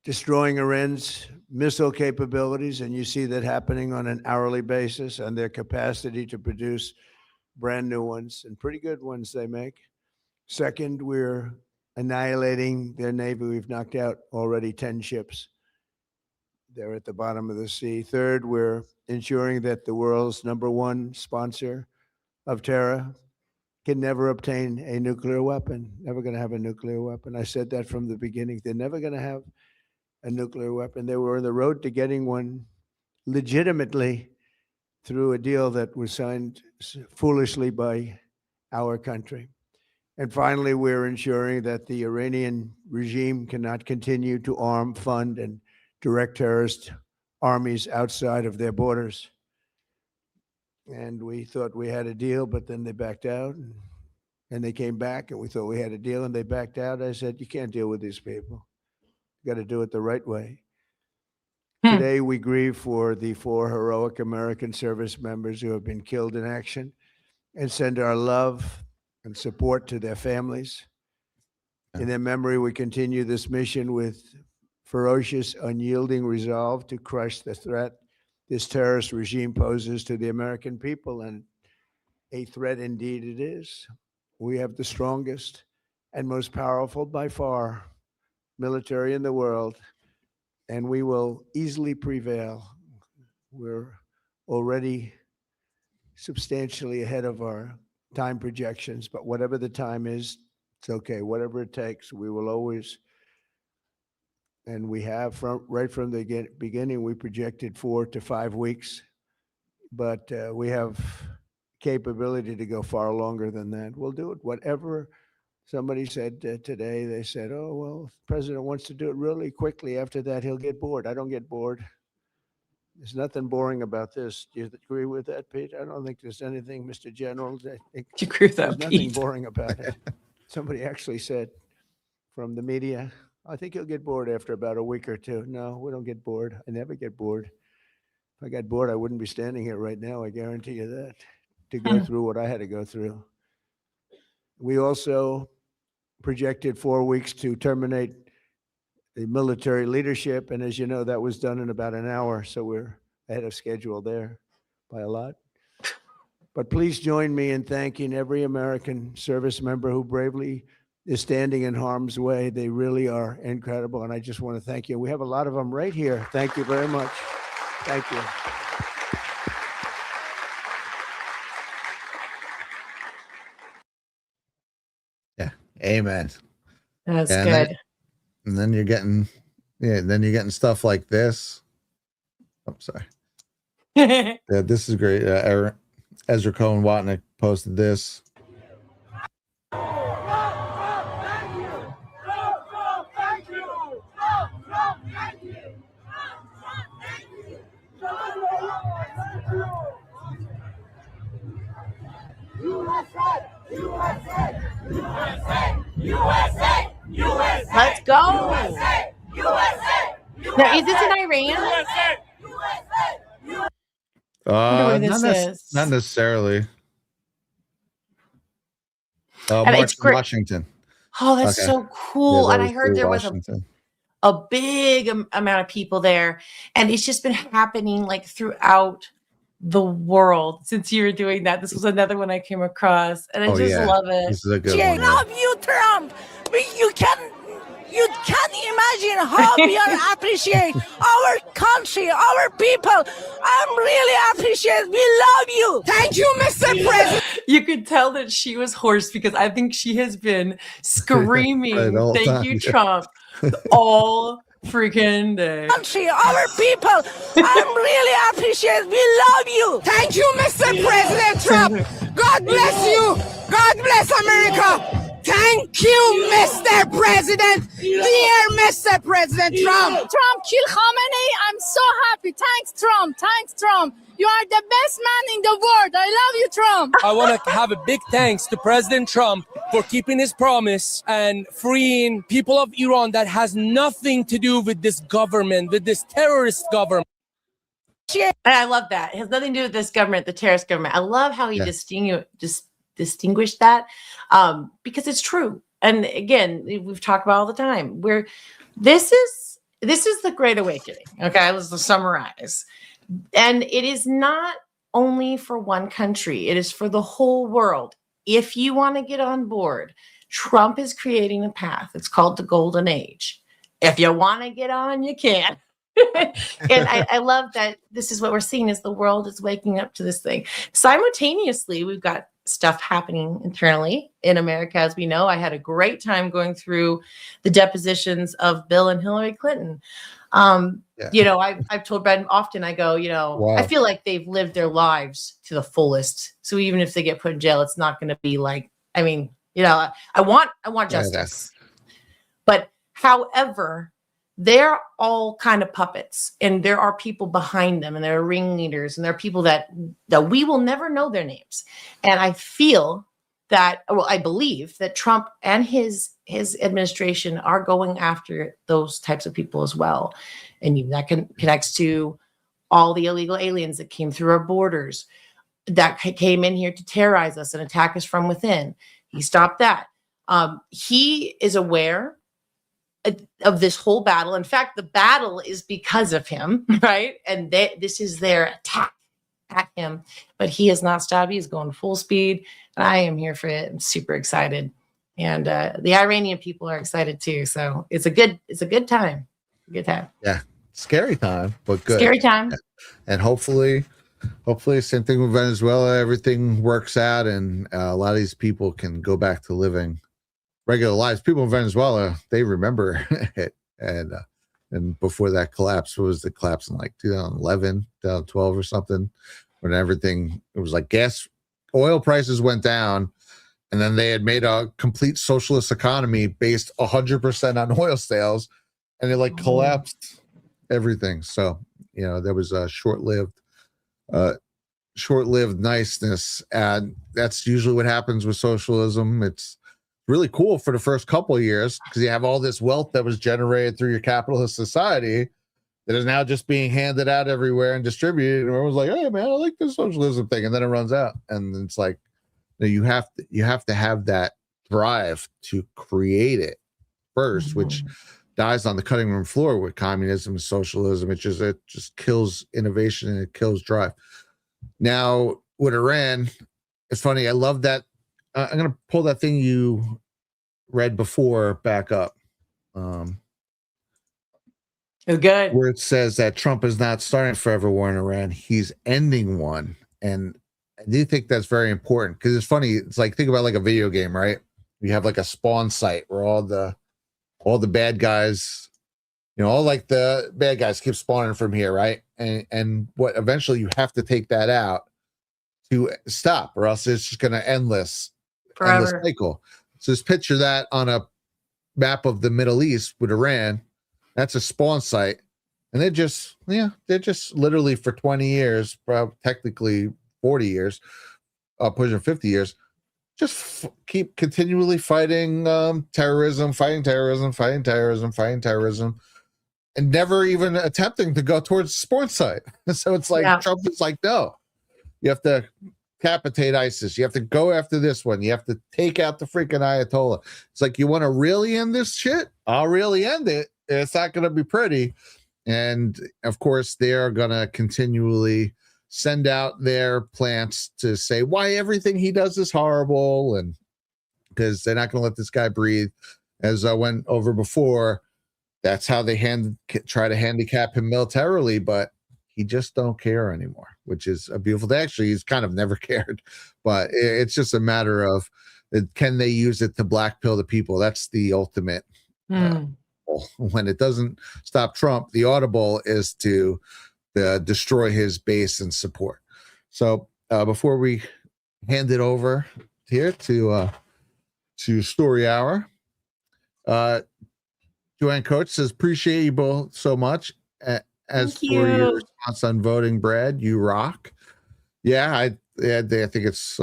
Speaker 3: destroying Iran's missile capabilities, and you see that happening on an hourly basis, and their capacity to produce brand new ones and pretty good ones they make. Second, we're annihilating their navy. We've knocked out already 10 ships. They're at the bottom of the sea. Third, we're ensuring that the world's #1 sponsor of terror can never obtain a nuclear weapon, never going to have a nuclear weapon. I said that from the beginning. They're never going to have a nuclear weapon. They were on the road to getting one legitimately through a deal that was signed foolishly by our country. And finally, we're ensuring that the Iranian regime cannot continue to arm, fund, and direct terrorist armies outside of their borders. And we thought we had a deal, but then they backed out. And they came back, and we thought we had a deal, and they backed out. I said, you can't deal with these people. You got to do it the right way. Today, we grieve for the 4 heroic American service members who have been killed in action and send our love and support to their families. In their memory, we continue this mission with ferocious, unyielding resolve to crush the threat this terrorist regime poses to the American people, and a threat indeed it is. We have the strongest and most powerful by far military in the world, and we will easily prevail. We're already substantially ahead of our time projections, but whatever the time is, it's okay. Whatever it takes, we will always, and we have right from the beginning, we projected 4 to 5 weeks, but we have capability to go far longer than that. We'll do it. Whatever somebody said today, they said, oh, well, if the president wants to do it really quickly. After that, he'll get bored. I don't get bored. There's nothing boring about this. Do you agree with that, Pete? I don't think there's anything, Mr. General. I think
Speaker 5: Do you agree with that,
Speaker 3: there's nothing
Speaker 5: Pete?
Speaker 3: boring about it. Somebody actually said from the media, I think he'll get bored after about a week or two. No, we don't get bored. I never get bored. If I got bored, I wouldn't be standing here right now. I guarantee you that, to go through what I had to go through. We also projected 4 weeks to terminate the military leadership. And as you know, that was done in about an hour. So we're ahead of schedule there by a lot. But please join me in thanking every American service member who bravely is standing in harm's way. They really are incredible. And I just want to thank you. We have a lot of them right here. Thank you very much. Thank you.
Speaker 4: Yeah. Amen.
Speaker 5: That's
Speaker 4: And
Speaker 5: good.
Speaker 4: then you're getting stuff like this. I'm sorry. Yeah, this is great. Ezra Cohen Watnick posted this.
Speaker 5: Let's go. Now, is this in Iran? wonder where this is.
Speaker 4: Not necessarily.
Speaker 5: And it's
Speaker 4: March
Speaker 5: great.
Speaker 4: Washington.
Speaker 5: Oh, that's
Speaker 4: Okay.
Speaker 5: so cool.
Speaker 4: Yeah,
Speaker 5: And
Speaker 4: that
Speaker 5: I heard
Speaker 4: through
Speaker 5: there was a big amount of people there. And it's just been happening like throughout the world since you were doing that. This was another one I came across. And I
Speaker 4: Oh,
Speaker 5: just
Speaker 4: yeah.
Speaker 5: love it.
Speaker 4: This is a good
Speaker 2: I
Speaker 4: one.
Speaker 2: love you, Trump. You can't imagine how we are appreciate our country, our people. I'm really appreciate. We love you. Thank you, Mr. President.
Speaker 5: You could tell that she was hoarse because I think she has been screaming,
Speaker 4: Right, all the
Speaker 5: thank
Speaker 4: time,
Speaker 5: you,
Speaker 4: yeah.
Speaker 5: Trump, all freaking day.
Speaker 2: Country, our people. I'm really appreciate. We love you. Thank you, Mr. President Trump. God bless you. God bless America. Thank you, Mr. President. Dear Mr. President Trump. Trump kill Khamenei. I'm so happy. Thanks, Trump. Thanks, Trump. You are the best man in the world. I love you, Trump.
Speaker 12: I want to have a big thanks to President Trump for keeping his promise and freeing people of Iran that has nothing to do with this government, with this terrorist government.
Speaker 5: And I love that. It has nothing to do with this government, the terrorist government. I love how he distinguished that because it's true. And again, we've talked about all the time. Where this is the Great Awakening. Okay, let's summarize. And it is not only for one country; it is for the whole world. If you want to get on board, Trump is creating a path. It's called the Golden Age. If you want to get on, you can. And I love that this is what we're seeing is the world is waking up to this thing. Simultaneously, we've got stuff happening internally in America. As we know, I had a great time going through the depositions of Bill and Hillary Clinton. You know, I've told Ben often, I go, you know,
Speaker 4: Wow.
Speaker 5: I feel like they've lived their lives to the fullest. So even if they get put in jail, it's not going to be like, I mean, you know, I want justice. But however, they're all kind of puppets, and there are people behind them, and there are ringleaders, and there are people that we will never know their names. And I feel that, well, I believe that Trump and his administration are going after those types of people as well. And that connects to all the illegal aliens that came through our borders, that came in here to terrorize us and attack us from within. He stopped that. He is aware of this whole battle. In fact, the battle is because of him, right? And this is their attack at him, but he has not stopped. He's going full speed, and I am here for it. I'm super excited, and the Iranian people are excited too. So it's a good time. Good time.
Speaker 4: Yeah, scary time, but good.
Speaker 5: Scary time.
Speaker 4: And hopefully, same thing with Venezuela. Everything works out, and a lot of these people can go back to living regular lives. People in Venezuela, they remember it, and before that collapse, was the collapse in like 2011, 2012 or something, when everything, it was like oil prices went down, and then they had made a complete socialist economy based 100% on oil sales, and it like collapsed everything. So, you know, there was a short-lived niceness, and that's usually what happens with socialism. It's really cool for the first couple of years because you have all this wealth that was generated through your capitalist society that is now just being handed out everywhere and distributed. And everyone's like, "Hey, man, I like this socialism thing," and then it runs out, and it's like, you have to have that drive to create it first, which dies on the cutting room floor with communism and socialism. It just kills innovation and it kills drive. Now with Iran, it's funny. I love that. I'm going to pull that thing you read before back up.
Speaker 5: Oh, good.
Speaker 4: Where it says that Trump is not starting a forever war in Iran. He's ending one. And I do think that's very important because it's funny. It's like, think about like a video game, right? You have like a spawn site where all the bad guys, you know, all like the bad guys keep spawning from here, right? And what eventually you have to take that out to stop, or else it's just going to endless cycle. So just picture that on a map of the Middle East with Iran. That's a spawn site, and they're just literally for 20 years, technically 40 years, pushing 50 years, just keep continually fighting terrorism, and never even attempting to go towards the spawn site. So it's like Trump is like, no, you have to decapitate ISIS. You have to go after this one. You have to take out the freaking Ayatollah. It's like, you want to really end this shit? I'll really end it. It's not going to be pretty. And of course, they are going to continually send out their plants to say why everything he does is horrible. And because they're not going to let this guy breathe. As I went over before, that's how they try to handicap him militarily, but he just don't care anymore, which is a beautiful thing. Actually, he's kind of never cared, but it's just a matter of, can they use it to black pill the people? That's the ultimate. When it doesn't stop Trump, the audible is to destroy his base and support. So before we hand it over here to Story Hour, Joanne Coach says, appreciate you both so much. As for your response on voting, Brad, you rock. Yeah, I think it's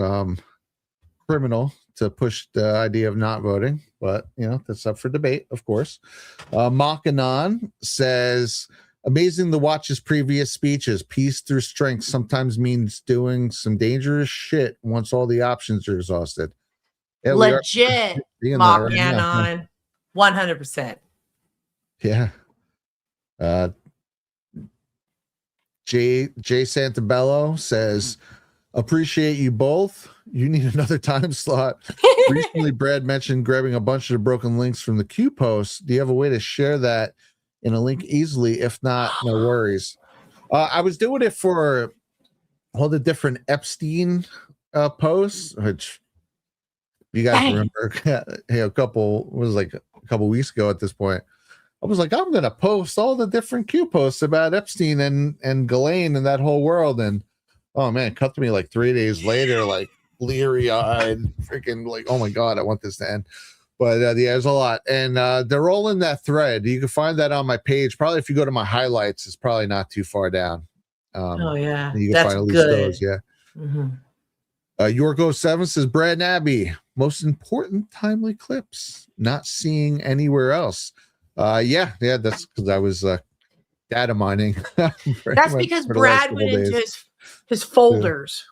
Speaker 4: criminal to push the idea of not voting, but you know, that's up for debate, of course. Makanon says, Amazing to watch his previous speeches. Peace through strength sometimes means doing some dangerous shit once all the options are exhausted. Yeah,
Speaker 5: Legit
Speaker 4: seeing that
Speaker 5: mock
Speaker 4: right now.
Speaker 5: Anon. 100%.
Speaker 4: Yeah. Jay Santabello says, appreciate you both. You need another time slot. Recently, Brad mentioned grabbing a bunch of the broken links from the Q post. Do you have a way to share that in a link easily? If not, no worries. I was doing it for all the different Epstein posts, which you guys remember a couple weeks ago at this point. I was like, I'm going to post all the different Q posts about Epstein and Ghislaine and that whole world. And oh man, cut to me like 3 days later, like leery eyed, freaking like, oh my God, I want this to end. But yeah, there's a lot. And they're all in that thread. You can find that on my page. Probably if you go to my highlights, it's probably not too far down.
Speaker 5: Oh yeah.
Speaker 4: You can
Speaker 5: That's
Speaker 4: find at least
Speaker 5: good.
Speaker 4: those. Yeah.
Speaker 5: Mm-hmm.
Speaker 4: Yorko 7 says, Brad and Abby, most important timely clips not seeing anywhere else. Yeah, that's because I was data mining.
Speaker 5: That's because Brad went into his folders.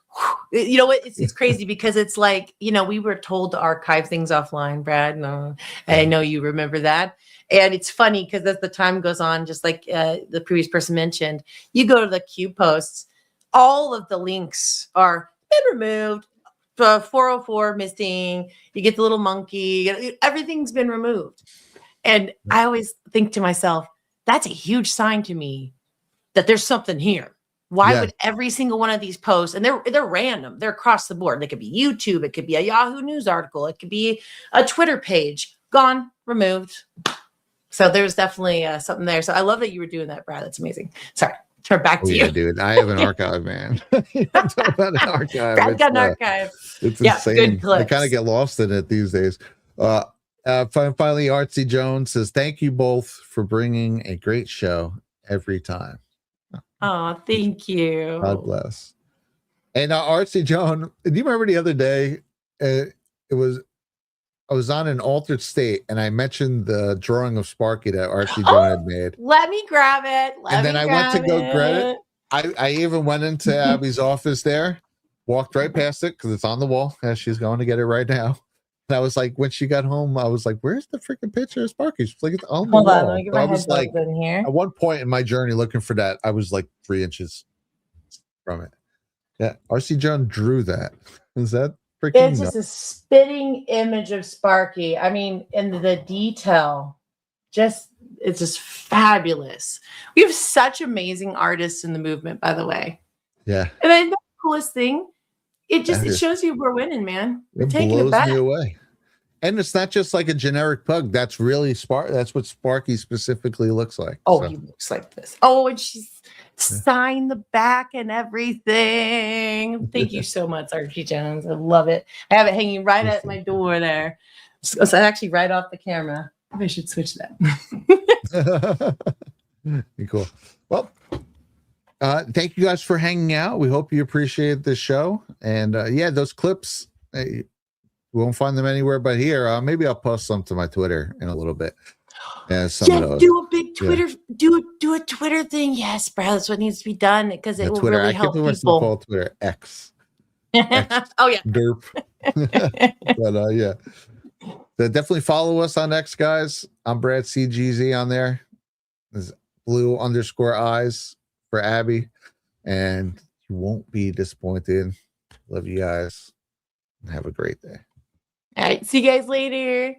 Speaker 5: Yeah. You know what? It's crazy because it's like, we were told to archive things offline, Brad. No, I know you remember that. And it's funny because as the time goes on, just like the previous person mentioned, you go to the Q posts, all of the links are been removed. 404 missing. You get the little monkey. Everything's been removed. And I always think to myself, that's a huge sign to me that there's something here. Why would every single one of these posts, and they're random, they're across the board. They could be YouTube, it could be a Yahoo News article, it could be a Twitter page, gone, removed. So there's definitely something there. So I love that you were doing that, Brad. That's amazing. Sorry, turn back to you.
Speaker 4: Yeah, dude, I have an archive, man. You talk about an archive.
Speaker 5: Brad's got an archive.
Speaker 4: It's insane. I kind of get lost in it these days. Finally, Artsy Jones says, thank you both for bringing a great show every time.
Speaker 5: Oh, thank you.
Speaker 4: God bless. And Artsy Jones, do you remember the other day? I was on an altered state and I mentioned the drawing of Sparky that Artsy Jones had made.
Speaker 5: Let me grab it.
Speaker 4: And then I went to go grab it. I even went into Abby's office there, walked right past it because it's on the wall as she's going to get it right now. And I was like, when she got home, I was like, where's the freaking picture of Sparky? She's like, it's on the wall.
Speaker 5: Let me get my
Speaker 4: I was like,
Speaker 5: in here.
Speaker 4: at one point in my journey looking for that, I was like 3 inches from it. Yeah, RC John drew that. Is that freaking?
Speaker 5: It's just a spitting image of Sparky. I mean, and the detail, it's just fabulous. We have such amazing artists in the movement, by the way.
Speaker 4: Yeah.
Speaker 5: And then the coolest thing, it shows you we're winning, man. We're taking it back.
Speaker 4: Me away. And it's not just like a generic pug. That's really That's what Sparky specifically looks like.
Speaker 5: Oh, he looks like this. Oh, and she's signed the back and everything. Thank you so much, Archie Jones. I love it. I have it hanging right at my door there. It's actually right off the camera. Maybe I should switch that.
Speaker 4: Cool. Well, thank you guys for hanging out. We hope you appreciate the show. And those clips, we won't find them anywhere but here. Maybe I'll post some to my Twitter in a little bit. Yeah,
Speaker 5: do a big Twitter, do a Twitter thing. Yes, Brad, that's what needs to be done because it will
Speaker 4: Twitter.
Speaker 5: really help people.
Speaker 4: Call Twitter X.
Speaker 5: Oh yeah,
Speaker 4: derp. But yeah, so definitely follow us on X, guys. I'm Brad CGZ on there. There's blue_eyes for Abby, and you won't be disappointed. Love you guys. Have a great day.
Speaker 5: All right, see you guys later.